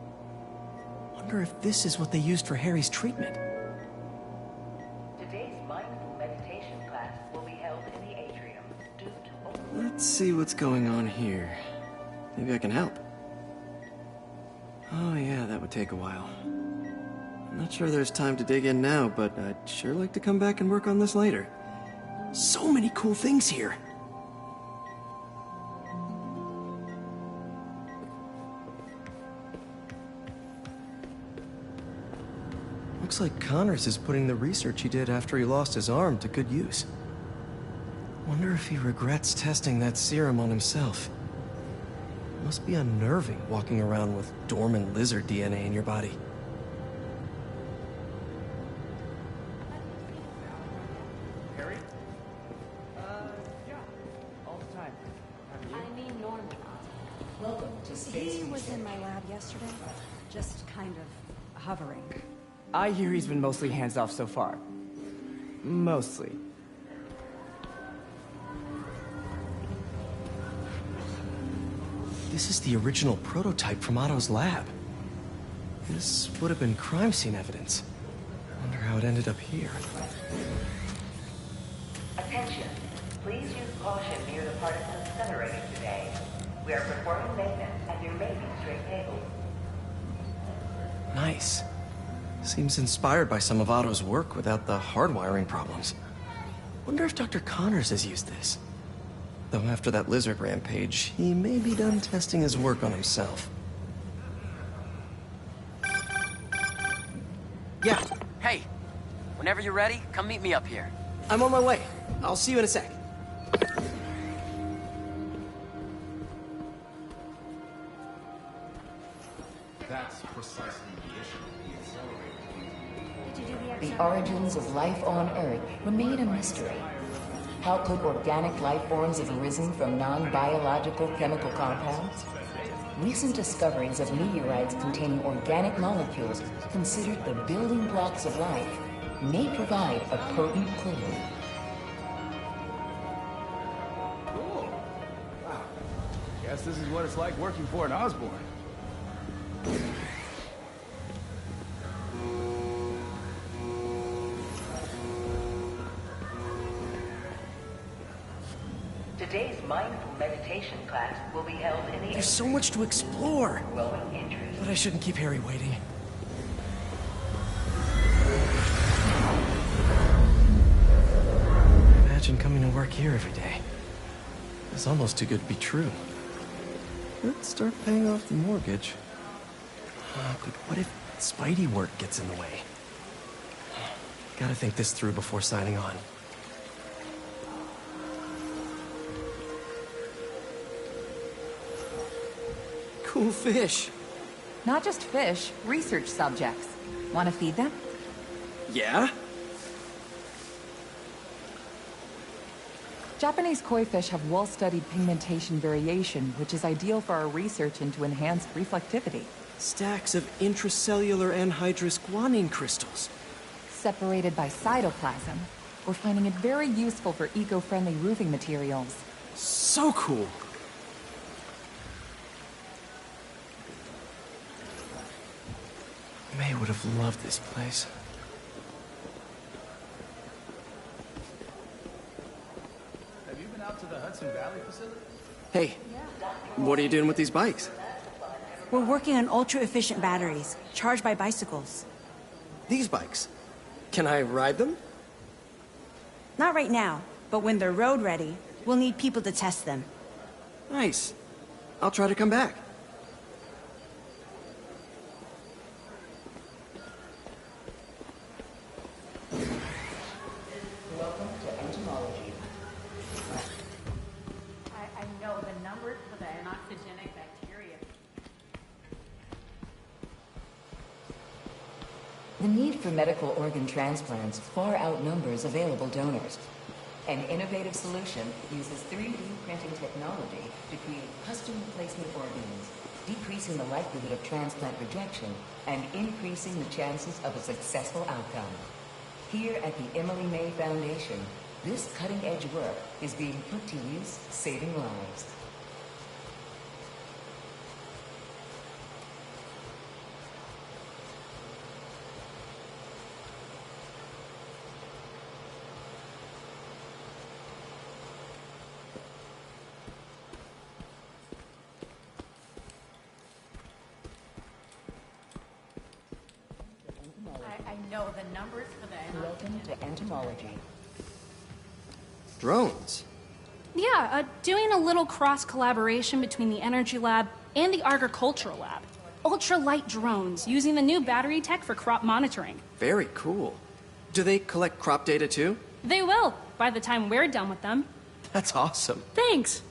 Wonder if this is what they used for Harry's treatment. Today's mindful meditation class will be held in the atrium. Let's see what's going on here. Maybe I can help. Oh yeah, that would take a while. I'm not sure there's time to dig in now, but I'd sure like to come back and work on this later. So many cool things here. Looks like Connors is putting the research he did after he lost his arm to good use. Wonder if he regrets testing that serum on himself. Must be unnerving walking around with dormant lizard DNA in your body. Harry? Yeah. All the time. I mean Norman. Welcome to Space He was in my lab yesterday, just kind of hovering. I hear he's been mostly hands-off so far. Mostly. This is the original prototype from Otto's lab. This would have been crime scene evidence. Wonder how it ended up here. Attention. Please use caution near the particle incinerator today. We are performing maintenance and there may be stray cables. Nice. Seems inspired by some of Otto's work without the hardwiring problems. Wonder if Dr. Connors has used this. Though after that lizard rampage, he may be done testing his work on himself. Yeah. Hey, whenever you're ready, come meet me up here. I'm on my way. I'll see you in a sec. That's precisely the issue. The origins of life on Earth remain a mystery. How could organic life forms have arisen from non-biological chemical compounds? Recent discoveries of meteorites containing organic molecules considered the building blocks of life may provide a potent clue. Cool. Wow. Guess this is what it's like working for an Osborn. Today's mindful meditation class will be held in the There's so much to explore. But I shouldn't keep Harry waiting. Imagine coming to work here every day. It's almost too good to be true. Let's start paying off the mortgage. But what if Spidey work gets in the way? Gotta think this through before signing on. Cool fish. Not just fish, research subjects. Want to feed them? Yeah? Japanese koi fish have well-studied pigmentation variation, which is ideal for our research into enhanced reflectivity. Stacks of intracellular anhydrous guanine crystals. Separated by cytoplasm, we're finding it very useful for eco-friendly roofing materials. So cool. May would have loved this place. Have you been out to the Hudson Valley facility? Hey, what are you doing with these bikes? We're working on ultra-efficient batteries, charged by bicycles. These bikes? Can I ride them? Not right now, but when they're road ready, we'll need people to test them. Nice. I'll try to come back. Welcome to entomology. I know the numbers for the anoxygenic bacteria. The need for medical organ transplants far outnumbers available donors. An innovative solution uses 3D printing technology to create custom replacement organs, decreasing the likelihood of transplant rejection and increasing the chances of a successful outcome. Here at the Emily May Foundation, this cutting-edge work is being put to use, saving lives. know the numbers for the... Welcome to entomology. Drones? Yeah, doing a little cross-collaboration between the Energy Lab and the Agricultural Lab. Ultralight drones, using the new battery tech for crop monitoring. Very cool. Do they collect crop data too? They will, by the time we're done with them. That's awesome. Thanks.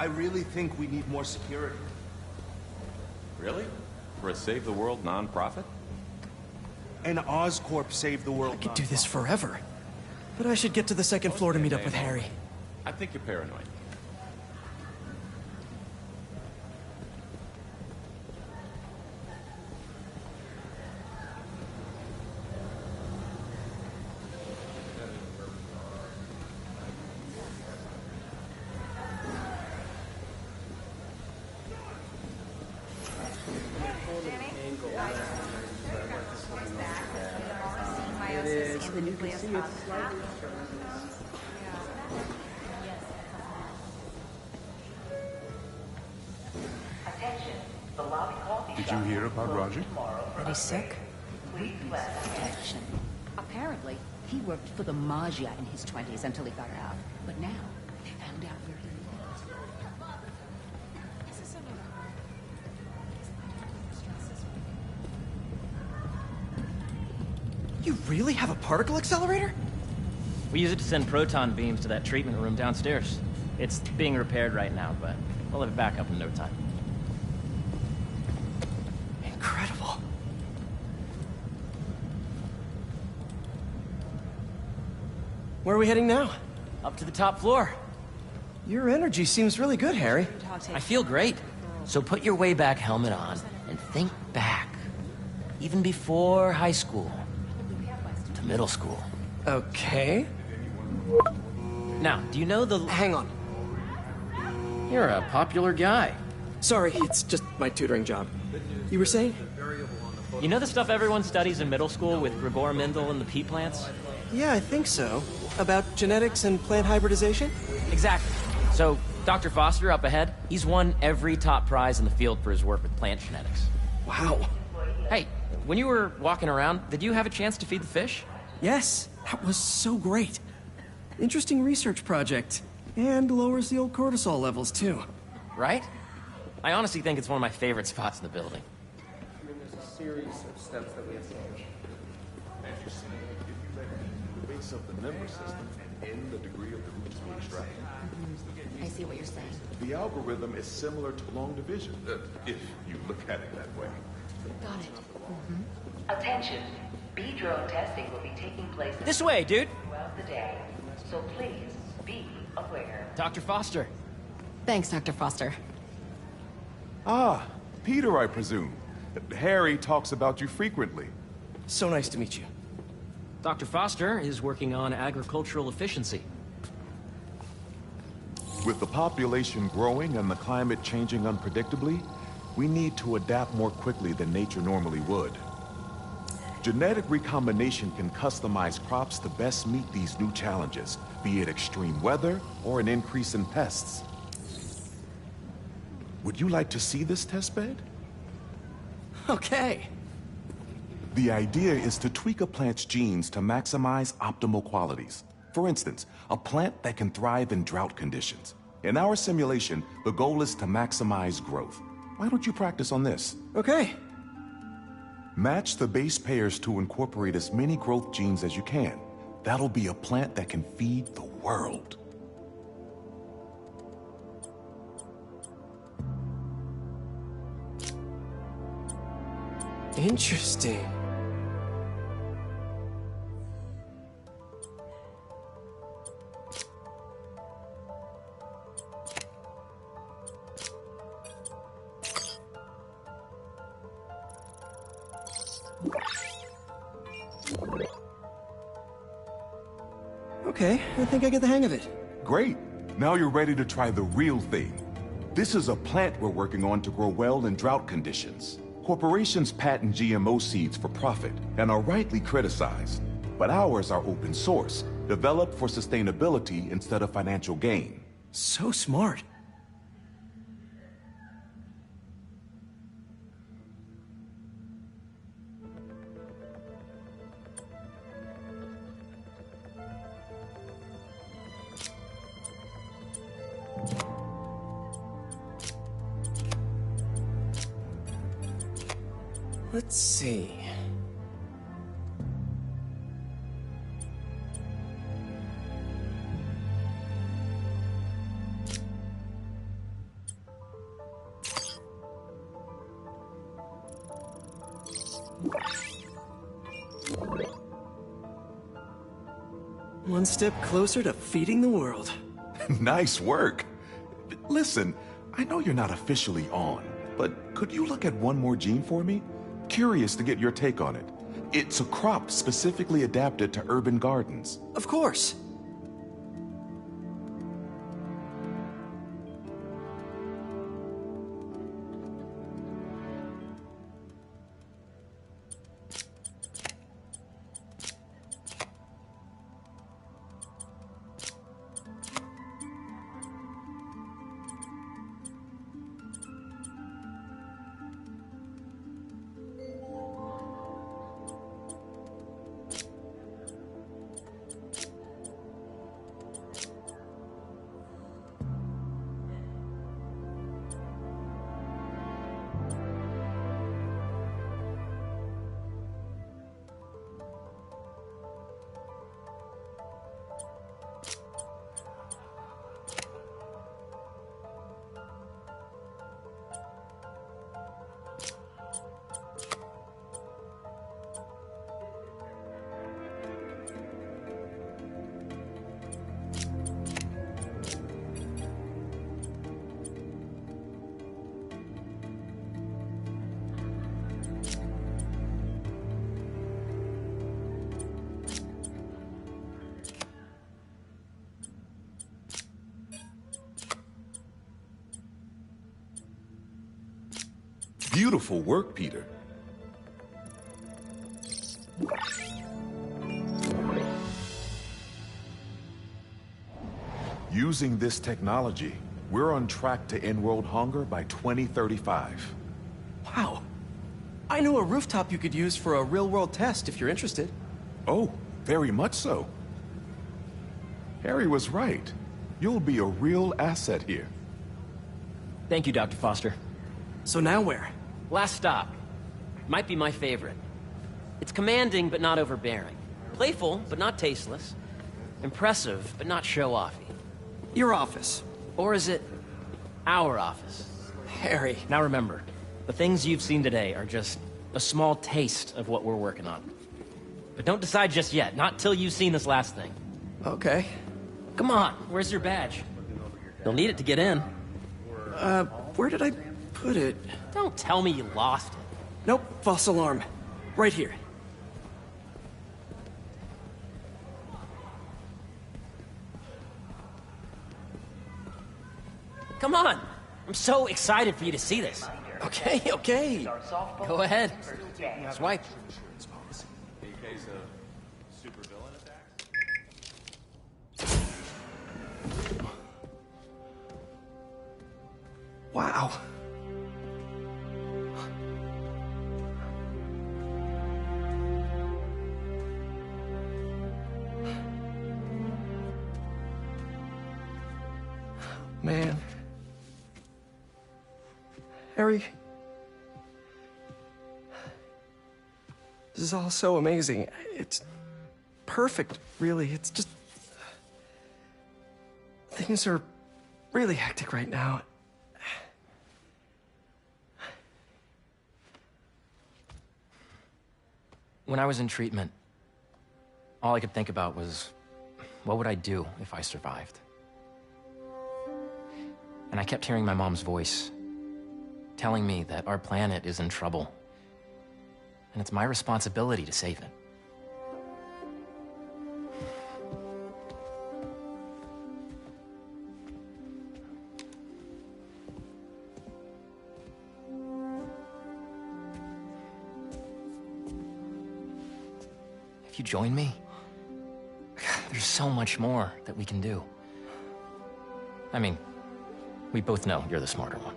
I really think we need more security. Really? For a Save the World non-profit? An Oscorp Save the World. I could do this forever. But I should get to the second floor to meet up with Harry. I think you're paranoid. Attention, the lobby coffee Did you hear about Roger? That he's sick? Action. Apparently, he worked for the Magia in his 20s until he got out. But now, they found out where he lives. You really have a particle accelerator? We use it to send proton beams to that treatment room downstairs. It's being repaired right now, but we'll have it back up in no time. Incredible. Where are we heading now? Up to the top floor. Your energy seems really good, Harry. I feel great. So put your way back helmet on and think back. Even before high school. To middle school. Okay. Now, do you know the... Hang on. You're a popular guy. Sorry, it's just my tutoring job. You were saying? You know the stuff everyone studies in middle school with Gregor Mendel and the pea plants? Yeah, I think so. About genetics and plant hybridization? Exactly. So, Dr. Foster up ahead, he's won every top prize in the field for his work with plant genetics. Wow. Hey, when you were walking around, did you have a chance to feed the fish? Yes, that was so great. Interesting research project. And lowers the old cortisol levels, too. Right? I honestly think it's one of my favorite spots in the building. There's a series of steps that we have to take. As you see, if you let the base of the number system and end the degree of the roots we extract, I see what you're saying. the algorithm is similar to long division, if you look at it that way. Got it. Attention, B drone testing will be taking place This way, dude. throughout the day. So please be aware. Dr. Foster. Thanks, Dr. Foster. Ah, Peter, I presume. Harry talks about you frequently. So nice to meet you. Dr. Foster is working on agricultural efficiency. With the population growing and the climate changing unpredictably, we need to adapt more quickly than nature normally would. Genetic recombination can customize crops to best meet these new challenges, be it extreme weather or an increase in pests. Would you like to see this testbed? Okay. The idea is to tweak a plant's genes to maximize optimal qualities. For instance, a plant that can thrive in drought conditions. In our simulation, the goal is to maximize growth. Why don't you practice on this? Okay. Match the base pairs to incorporate as many growth genes as you can. That'll be a plant that can feed the world. Interesting. Okay, I think I get the hang of it. Great. Now you're ready to try the real thing. This is a plant we're working on to grow well in drought conditions. Corporations patent GMO seeds for profit and are rightly criticized. But ours are open source, developed for sustainability instead of financial gain. So smart. Let's see. One step closer to feeding the world. Nice work. Listen, I know you're not officially on, but could you look at one more gene for me? Curious to get your take on it. It's a crop specifically adapted to urban gardens. Of course. Beautiful work, Peter. Using this technology, we're on track to end world hunger by 2035. Wow. I know a rooftop you could use for a real-world test if you're interested. Oh, very much so. Harry was right. You'll be a real asset here. Thank you, Dr. Foster. So now where? Last stop. Might be my favorite. It's commanding, but not overbearing. Playful, but not tasteless. Impressive, but not show-offy. Your office. Or is it our office? Harry. Now remember, the things you've seen today are just a small taste of what we're working on. But don't decide just yet, not till you've seen this last thing. Okay. Come on, where's your badge? You'll need it to get in. Where did I put it? Don't tell me you lost it. Nope, false alarm. Right here. Come on! I'm so excited for you to see this. Okay, okay. Go ahead. Swipe. In case of supervillain attacks? Wow. Man. Harry. This is all so amazing. It's perfect, really. It's just... Things are really hectic right now. When I was in treatment, all I could think about was, what would I do if I survived? And I kept hearing my mom's voice, telling me that our planet is in trouble, and it's my responsibility to save it. if you join me, there's so much more that we can do. I mean, we both know you're the smarter one.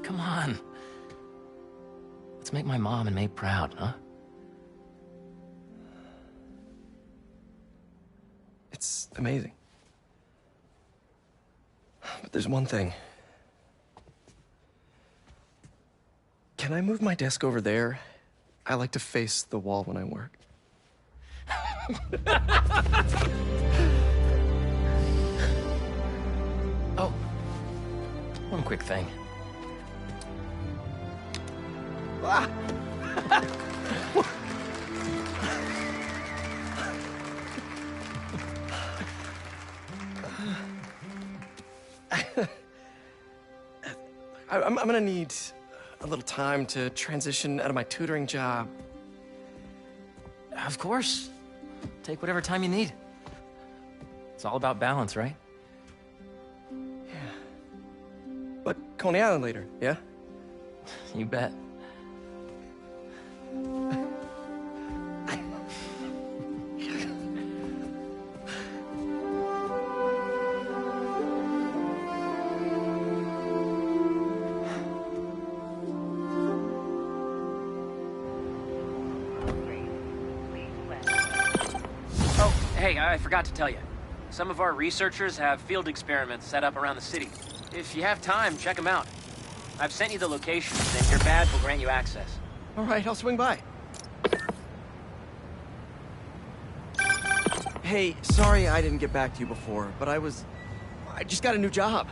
Come on. Let's make my mom and May proud, huh? It's amazing. But there's one thing. Can I move my desk over there? I like to face the wall when I work. Oh, one quick thing. Ah! I'm gonna need a little time to transition out of my tutoring job. Of course. Take whatever time you need. It's all about balance, right? But Coney Island later, yeah? You bet. Hey, I forgot to tell you. Some of our researchers have field experiments set up around the city. If you have time, check them out. I've sent you the locations, and your badge will grant you access. All right, I'll swing by. Hey, sorry I didn't get back to you before, but I just got a new job.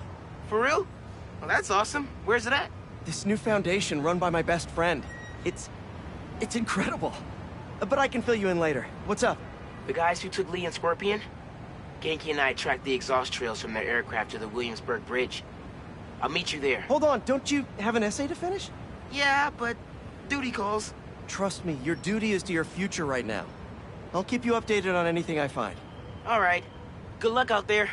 For real? Well, that's awesome. Where's it at? This new foundation run by my best friend. It's incredible. But I can fill you in later. What's up? The guys who took Lee and Scorpion? Genki and I tracked the exhaust trails from their aircraft to the Williamsburg Bridge. I'll meet you there. Hold on, don't you have an essay to finish? Yeah, but duty calls. Trust me, your duty is to your future right now. I'll keep you updated on anything I find. All right. Good luck out there.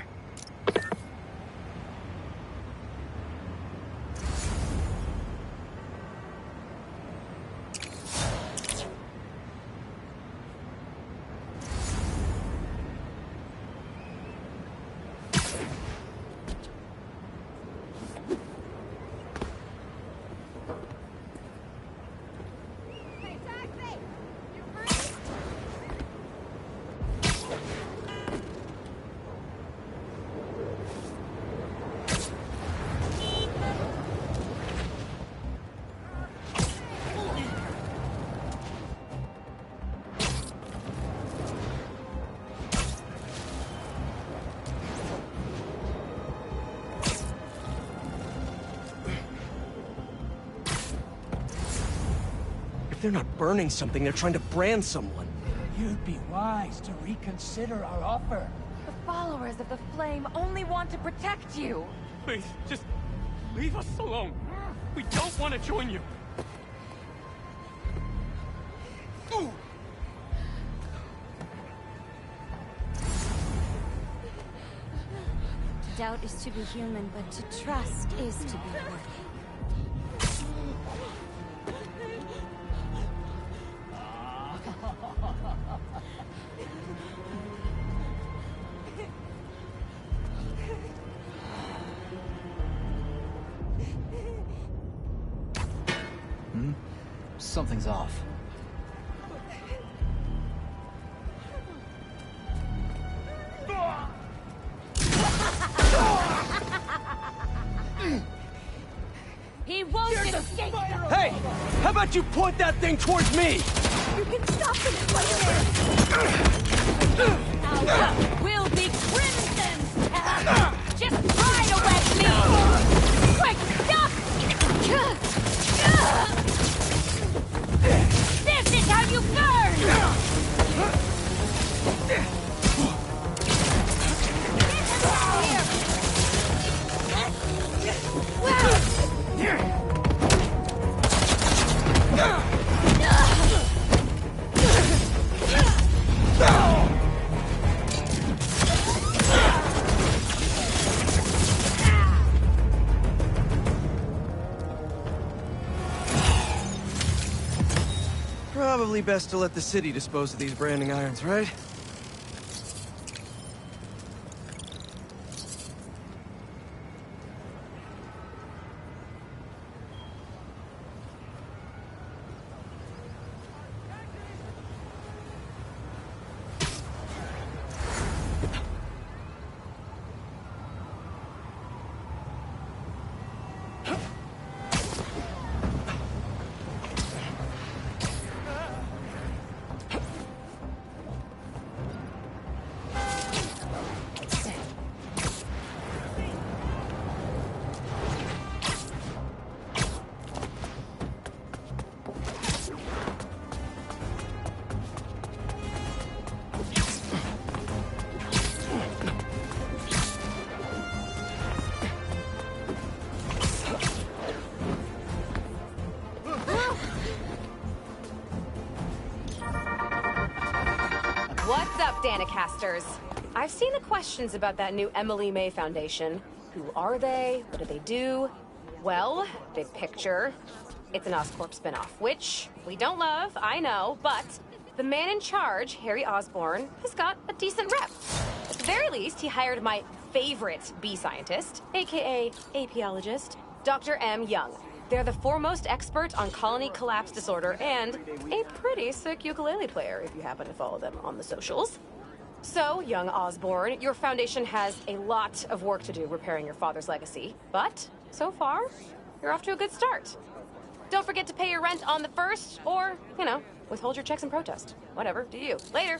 They're not burning something, they're trying to brand someone. You'd be wise to reconsider our offer. The followers of the Flame only want to protect you. Please, just leave us alone. We don't want to join you. Ooh. To doubt is to be human, but to trust is to be worthy. Something's off. He won't escape! Hey! How about you point that thing towards me? You can stop him, Spider-Man! Our will be crimson! Just try to wet me! Quick, stop! This is how you burn! Probably best to let the city dispose of these branding irons, right? What's up, Danicasters? I've seen the questions about that new Emily May Foundation. Who are they? What do they do? Well, big picture, it's an Oscorp spinoff, which we don't love, I know, but the man in charge, Harry Osborn, has got a decent rep. At the very least, he hired my favorite bee scientist, aka apiologist, Dr. M. Young. They're the foremost expert on colony collapse disorder and a pretty sick ukulele player if you happen to follow them on the socials. So, young Osborn, your foundation has a lot of work to do repairing your father's legacy, but so far, you're off to a good start. Don't forget to pay your rent on the 1st, or, you know, withhold your checks in protest. Whatever, do you. Later.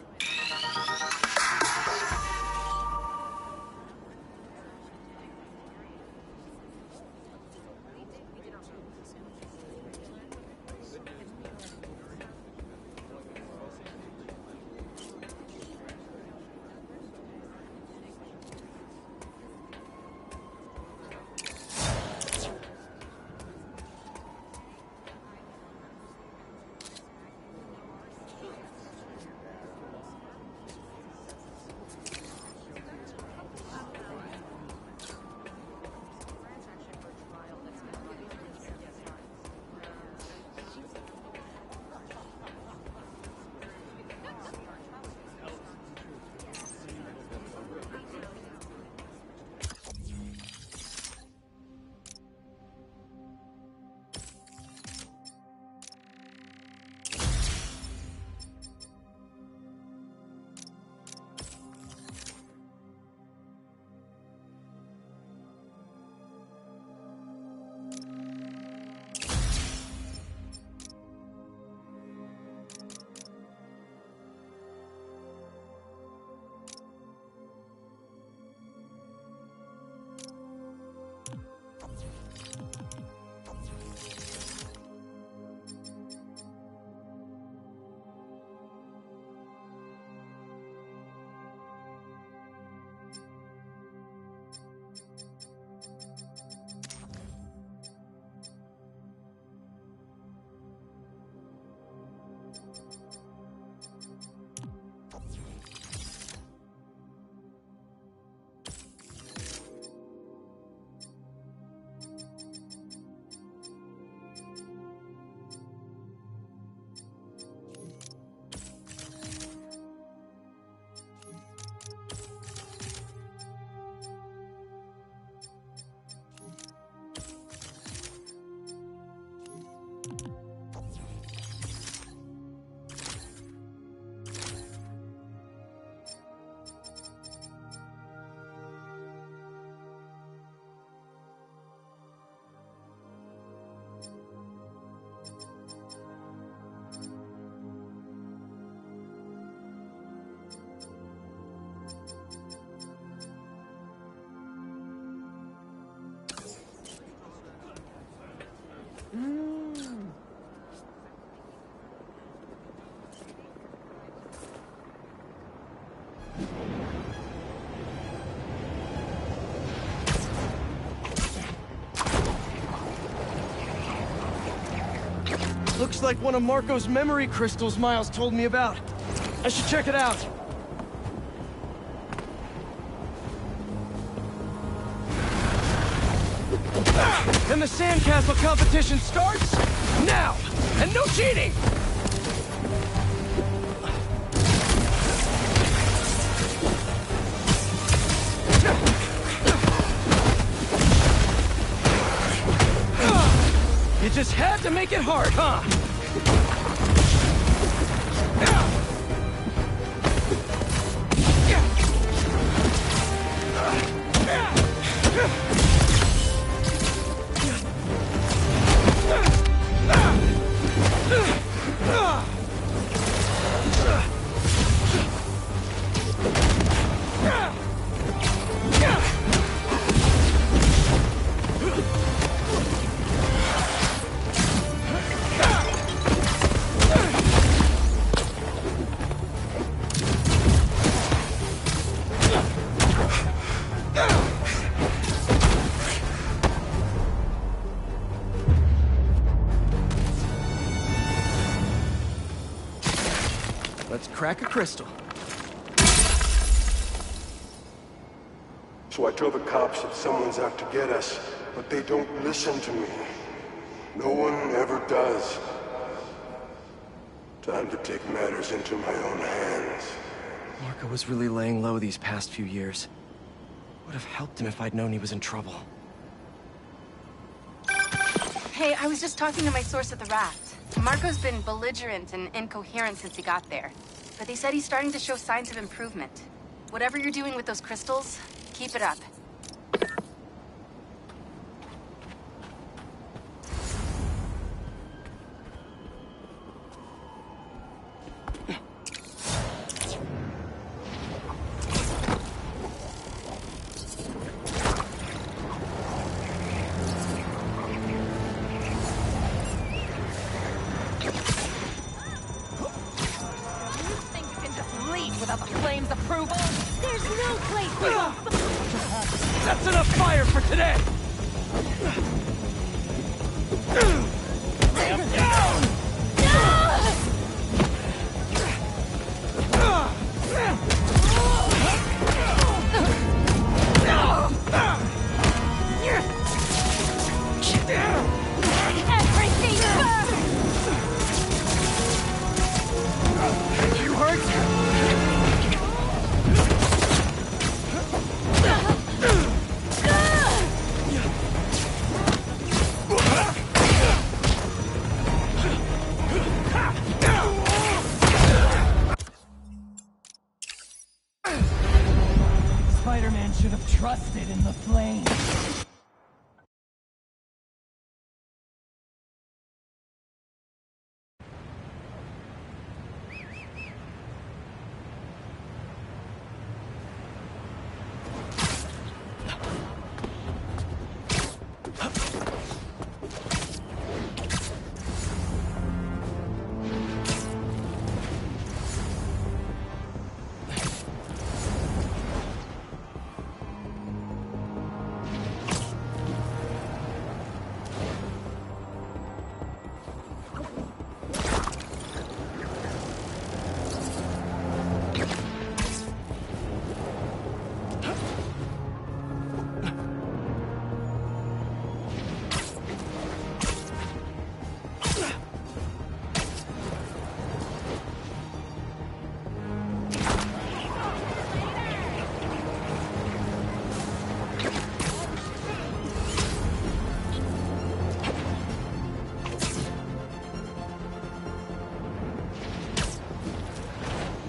Looks like one of Marco's memory crystals Miles told me about. I should check it out. And the sandcastle competition starts now! And no cheating! Just had to make it hard, huh? Let's crack a crystal. So I tell the cops that someone's out to get us, but they don't listen to me. No one ever does. Time to take matters into my own hands. Marco was really laying low these past few years. Would have helped him if I'd known he was in trouble. Hey, I was just talking to my source at the raft. Marco's been belligerent and incoherent since he got there. But they said he's starting to show signs of improvement. Whatever you're doing with those crystals, keep it up. Without the flames' approval, there's no place we won't. That's enough fire for today! Ramp down! Everything burns! You hurt? Spider-Man should have trusted in the flames.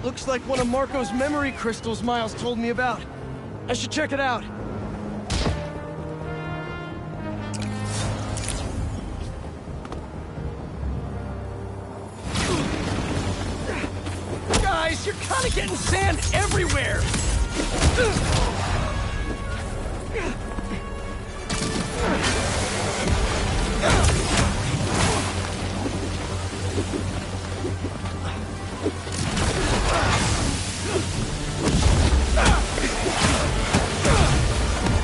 Looks like one of Marco's memory crystals Miles told me about. I should check it out. Guys, you're kind of getting sand everywhere!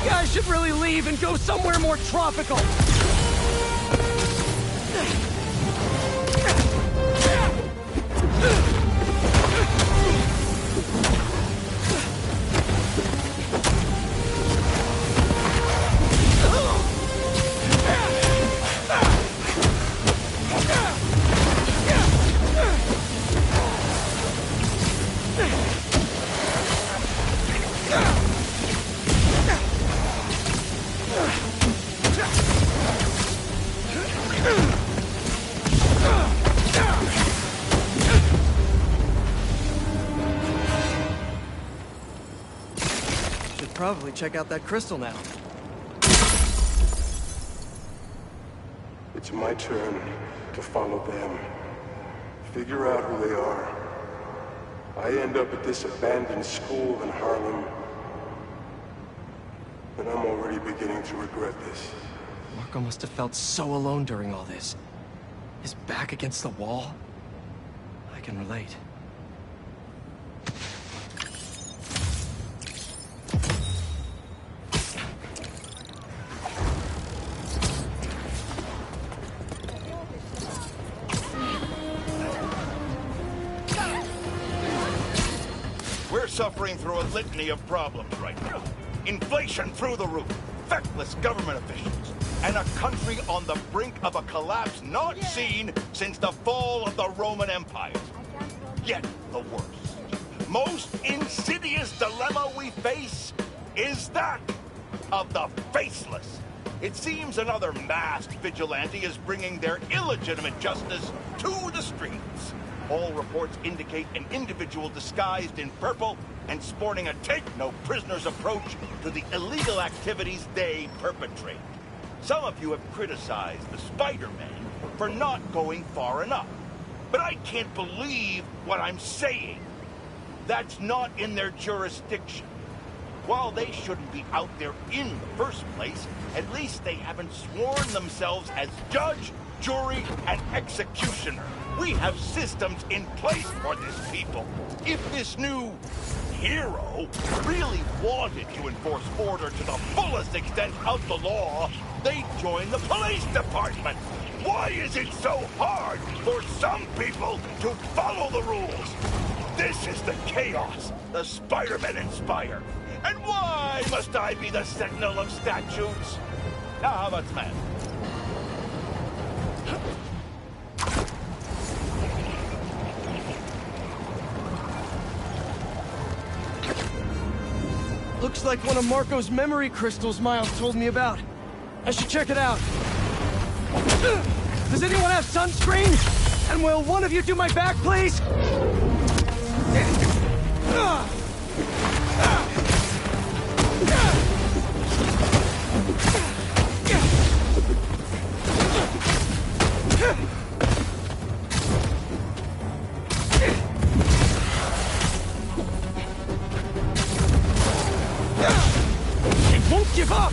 Guys should really leave and go somewhere more tropical. Ugh! probably check out that crystal now. It's my turn to follow them. Figure out who they are. I end up at this abandoned school in Harlem, and I'm already beginning to regret this. Marco must have felt so alone during all this. His back against the wall. I can relate. We're suffering through a litany of problems right now. Inflation through the roof, feckless government officials, and a country on the brink of a collapse not seen since the fall of the Roman Empire. Yet the worst, most insidious dilemma we face is that of the faceless. It seems another masked vigilante is bringing their illegitimate justice to the streets. All reports indicate an individual disguised in purple and sporting a take-no-prisoners approach to the illegal activities they perpetrate. Some of you have criticized the Spider-Men for not going far enough. But I can't believe what I'm saying. That's not in their jurisdiction. While they shouldn't be out there in the first place, at least they haven't sworn themselves as judge, jury, and executioner. We have systems in place for this people. If this new hero really wanted to enforce order to the fullest extent of the law, they'd join the police department. Why is it so hard for some people to follow the rules? This is the chaos the Spider-Men inspire. And why must I be the sentinel of statutes? Now, how about the man? Looks like one of Marco's memory crystals Miles told me about. I should check it out. Does anyone have sunscreen? And will one of you do my back, please? They won't give up!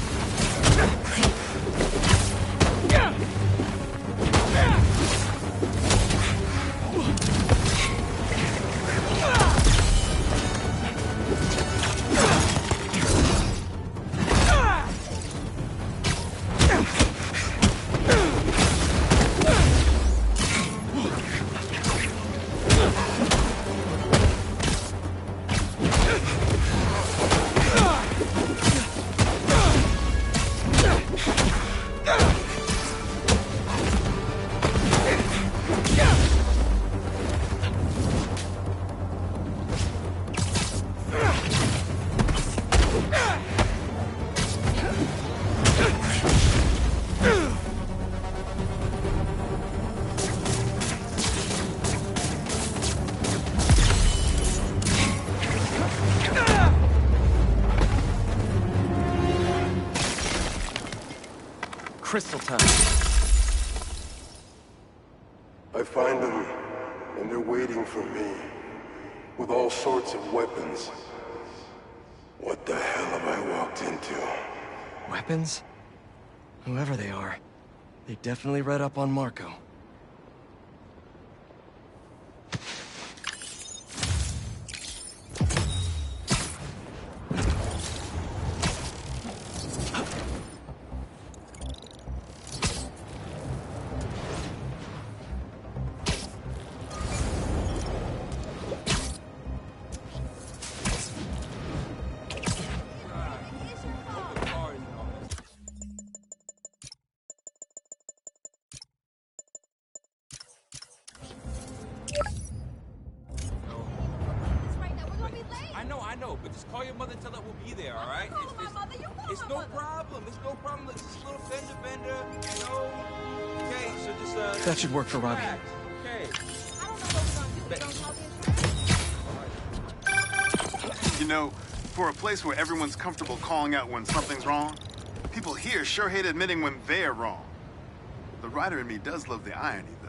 Crystal time. I find them, and they're waiting for me, with all sorts of weapons. What the hell have I walked into? Weapons? Whoever they are, they definitely read up on Marco. I know, but just call your mother and tell her we'll be there, all right? It's no problem. It's no problem. It's just a little fender bender, you know? Okay, so just, That should work for Robbie. Okay. You know, For a place where everyone's comfortable calling out when something's wrong, people here sure hate admitting when they're wrong. The writer in me does love the irony, though.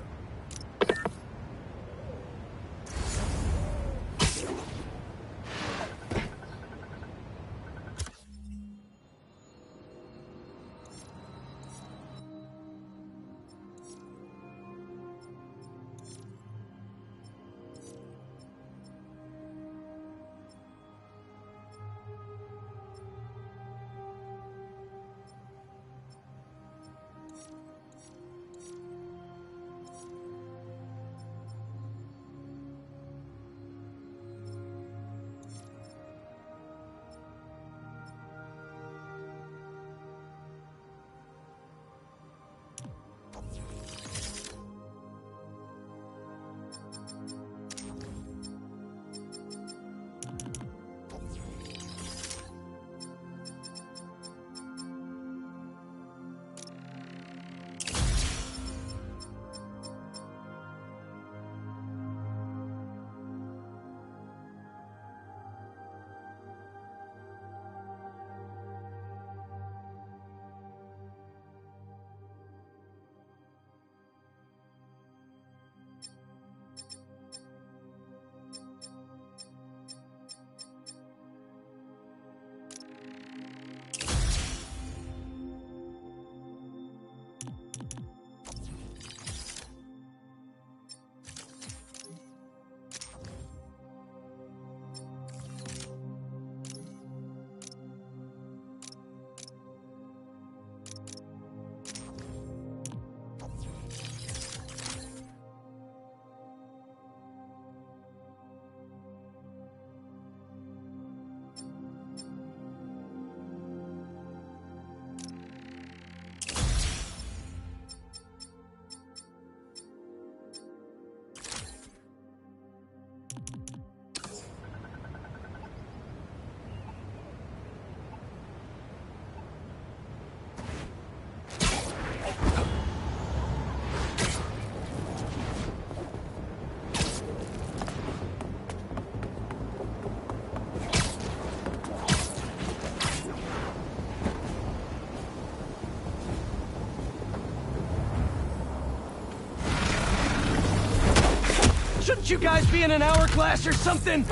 Shouldn't you guys be in an hourglass or something?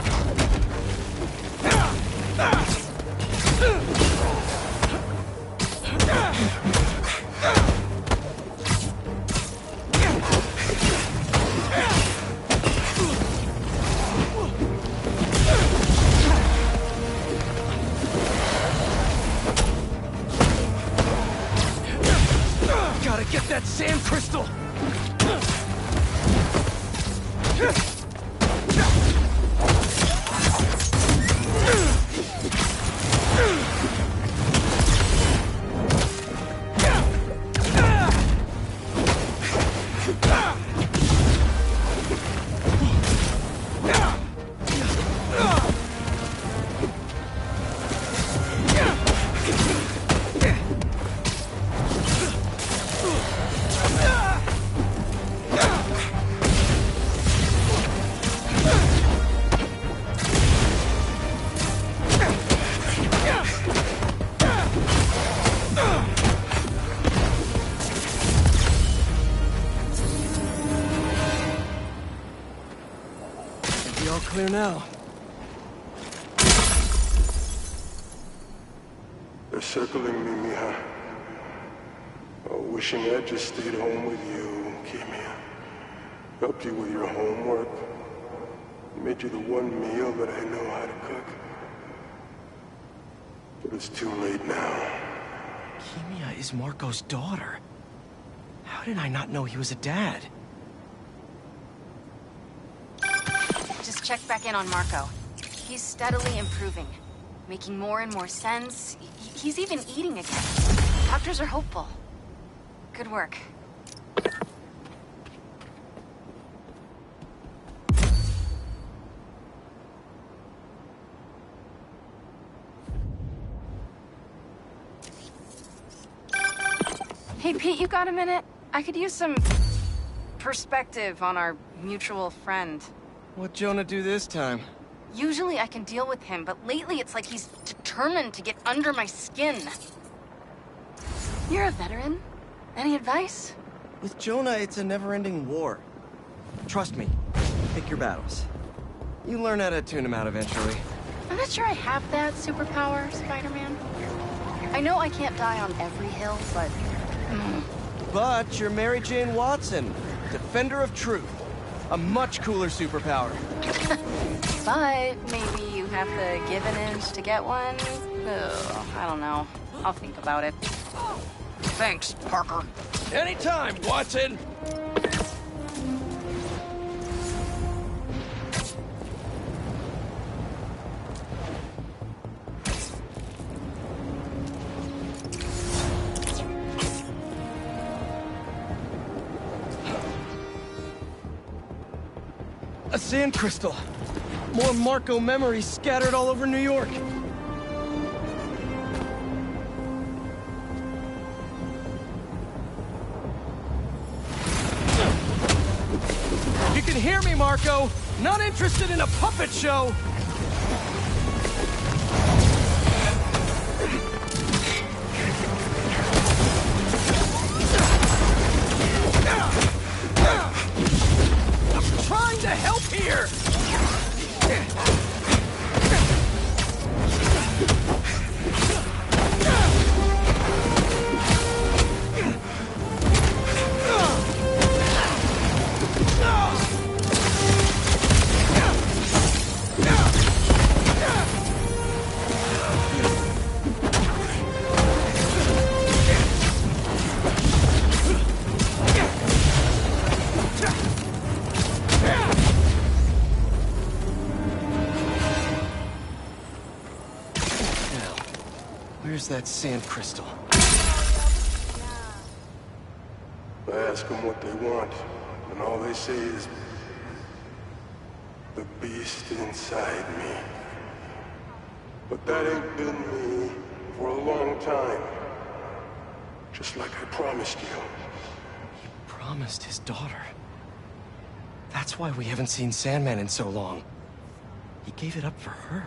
Gotta get that sand crystal! Clear now. They're circling me, Mija. Oh, wishing I'd just stayed home with you, Kimia. Helped you with your homework. Made you the one meal that I know how to cook. But it's too late now. Kimia is Marco's daughter. How did I not know he was a dad? Just check back in on Marco. He's steadily improving, making more and more sense. He's even eating again. Doctors are hopeful. Good work. Hey, Pete, you got a minute? I could use some perspective on our mutual friend. What'd Jonah do this time? Usually I can deal with him, but lately it's like he's determined to get under my skin. You're a veteran. Any advice? With Jonah, it's a never-ending war. Trust me. Pick your battles. You learn how to tune him out eventually. I'm not sure I have that superpower, Spider-Man. I know I can't die on every hill, but... But you're Mary Jane Watson, defender of truth. A much cooler superpower. But maybe you have to give an inch to get one? Ugh, I don't know. I'll think about it. Thanks, Parker. Anytime, Watson! A sand crystal. More Marco memories scattered all over New York. You can hear me, Marco. Not interested in a puppet show. I'm trying to help here. Where's that sand crystal? I ask them what they want, and all they say is, the beast inside me. But that ain't been me for a long time. Just like I promised you. Promised his daughter. That's why we haven't seen Sandman in so long. He gave it up for her.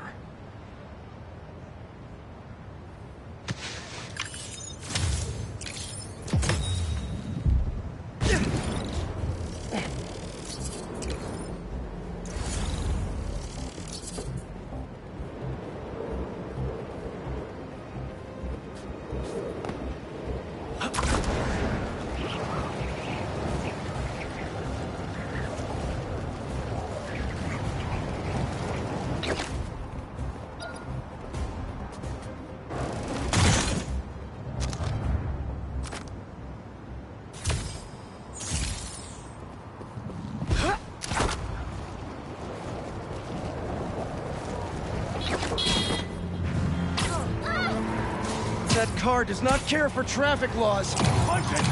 That car does not care for traffic laws. Punch it!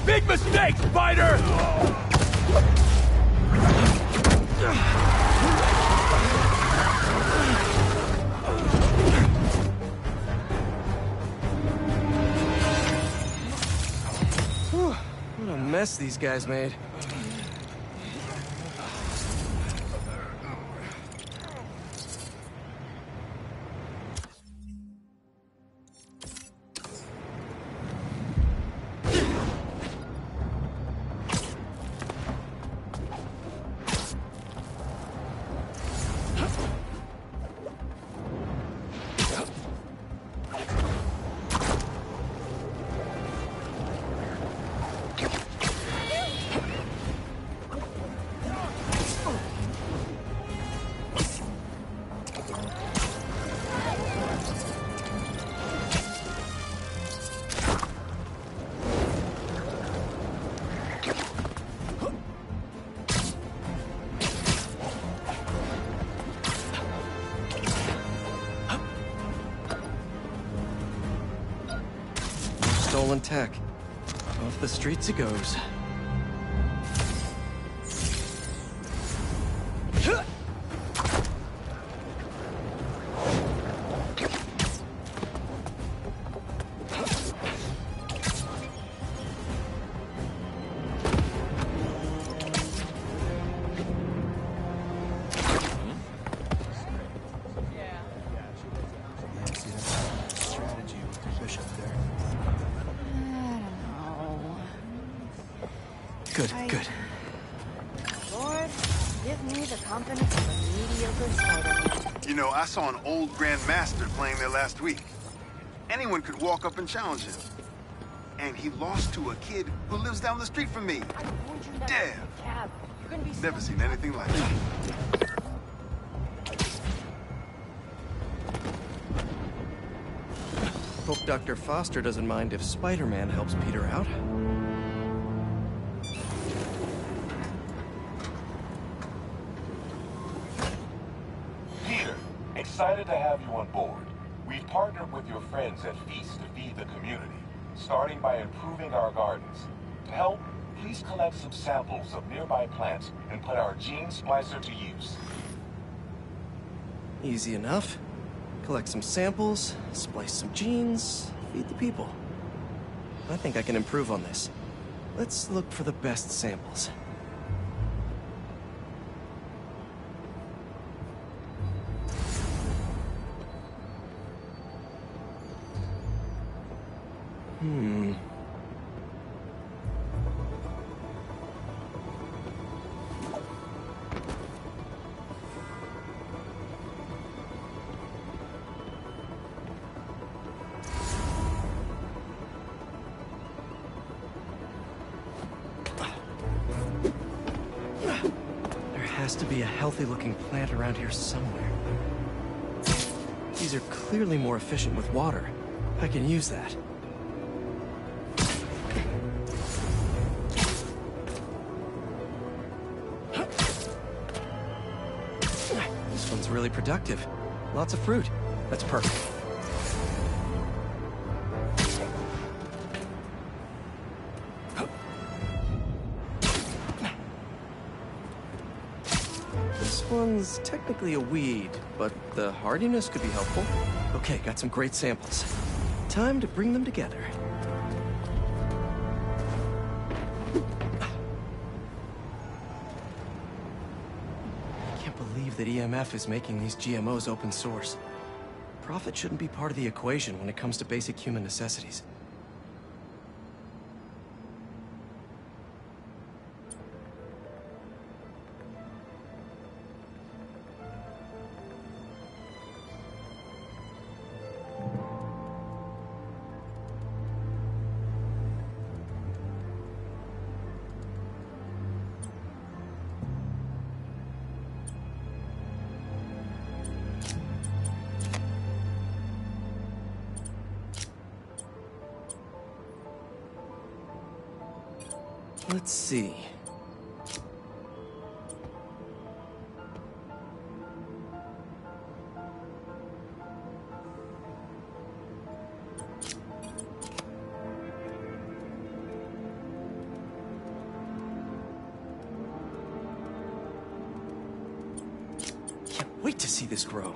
Big mistake, Spider! Whew, what a mess these guys made. Stolen tech. Off the streets it goes. Good, good. Lord, give me the company of a mediocre Spider-Man. You know, I saw an old Grandmaster playing there last week. Anyone could walk up and challenge him. And he lost to a kid who lives down the street from me. Damn. Never seen anything like it. Hope Dr. Foster doesn't mind if Spider-Man helps Peter out. Peter, excited to have you on board. We've partnered with your friends at Feast to feed the community, starting by improving our gardens. To help, please collect some samples of nearby plants and put our gene splicer to use. Easy enough. Collect some samples, splice some genes, feed the people. I think I can improve on this. Let's look for the best samples. Has to be a healthy-looking plant around here somewhere. These are clearly more efficient with water. I can use that. This one's really productive. Lots of fruit. That's perfect. This one's technically a weed, but the hardiness could be helpful. Okay, got some great samples. Time to bring them together. I can't believe that EMF is making these GMOs open source. Profit shouldn't be part of the equation when it comes to basic human necessities. Let's see. Can't wait to see this grow.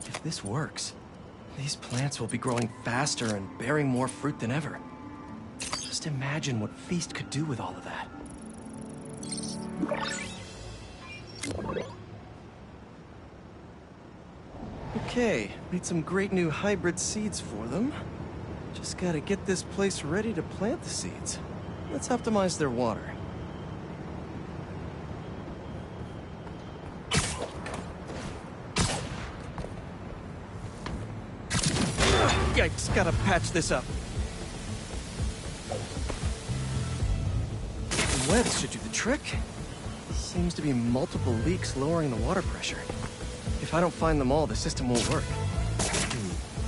If this works, these plants will be growing faster and bearing more fruit than ever. Just imagine what Feast could do with all of that. Okay, made some great new hybrid seeds for them. Just gotta get this place ready to plant the seeds. Let's optimize their water. Yikes, gotta patch this up. The webs should do the trick. Seems to be multiple leaks lowering the water pressure. If I don't find them all, the system won't work.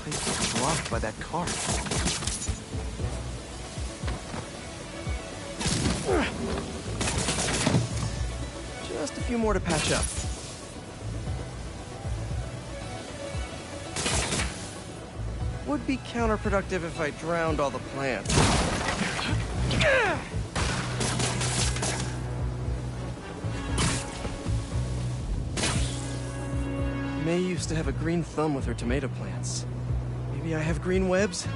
Pipe was blocked by that car. Just a few more to patch up. Would be counterproductive if I drowned all the plants. May used to have a green thumb with her tomato plants. Maybe I have green webs?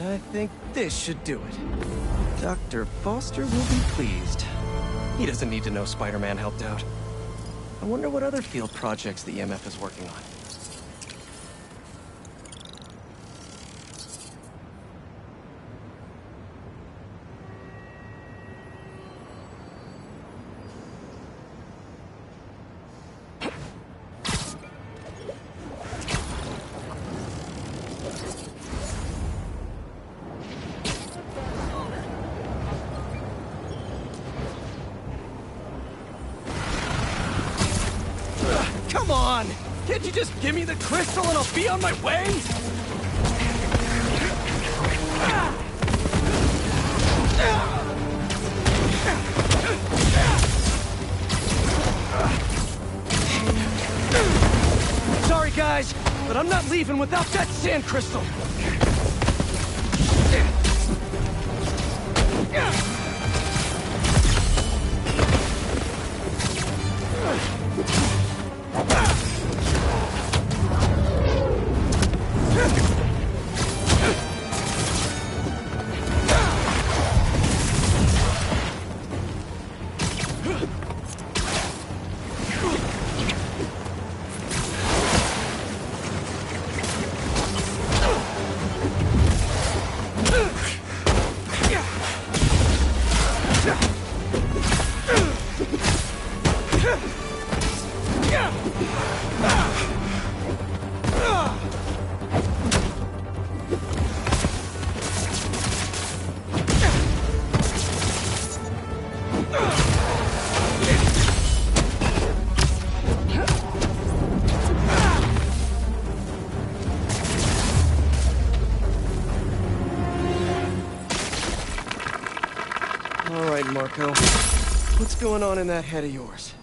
I think this should do it. Dr. Foster will be pleased. He doesn't need to know Spider-Man helped out. I wonder what other field projects the EMF is working on. Come on! Can't you just give me the crystal and I'll be on my way? Sorry guys, but I'm not leaving without that sand crystal. Marco, what's going on in that head of yours?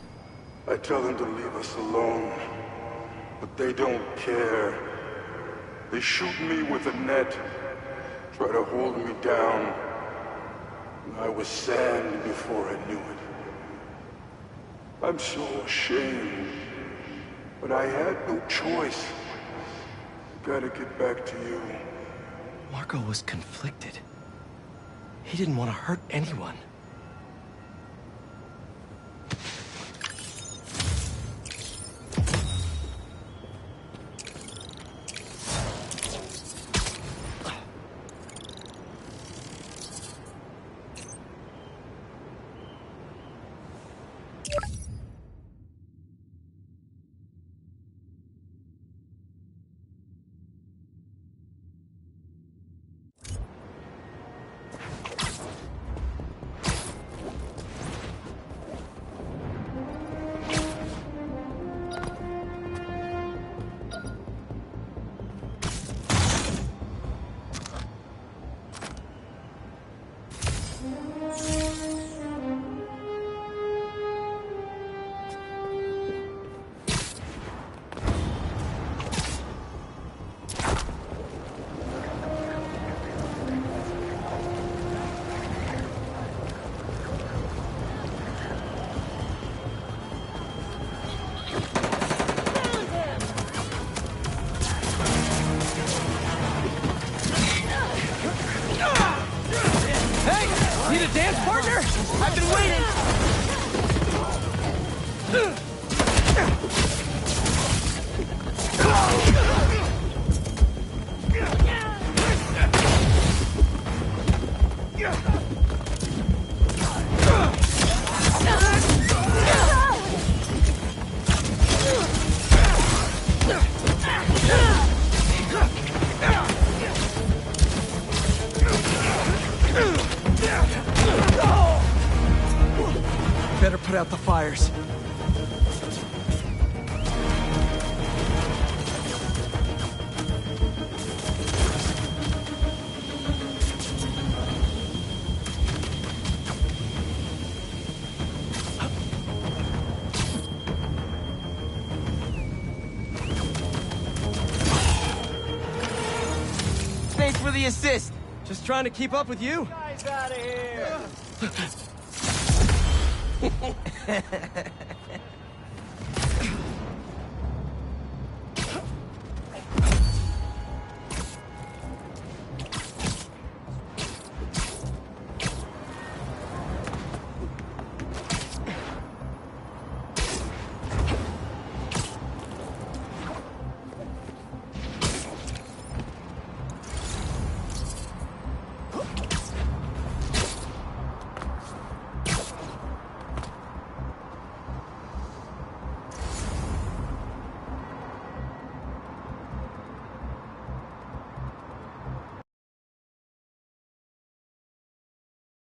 I tell them to leave us alone, but they don't care. They shoot me with a net, try to hold me down. I was sand before I knew it. I'm so ashamed, but I had no choice. Gotta get back to you. Marco was conflicted. He didn't want to hurt anyone. I've been waiting! Better put out the fires. Thanks for the assist. Just trying to keep up with you. Guys out of here!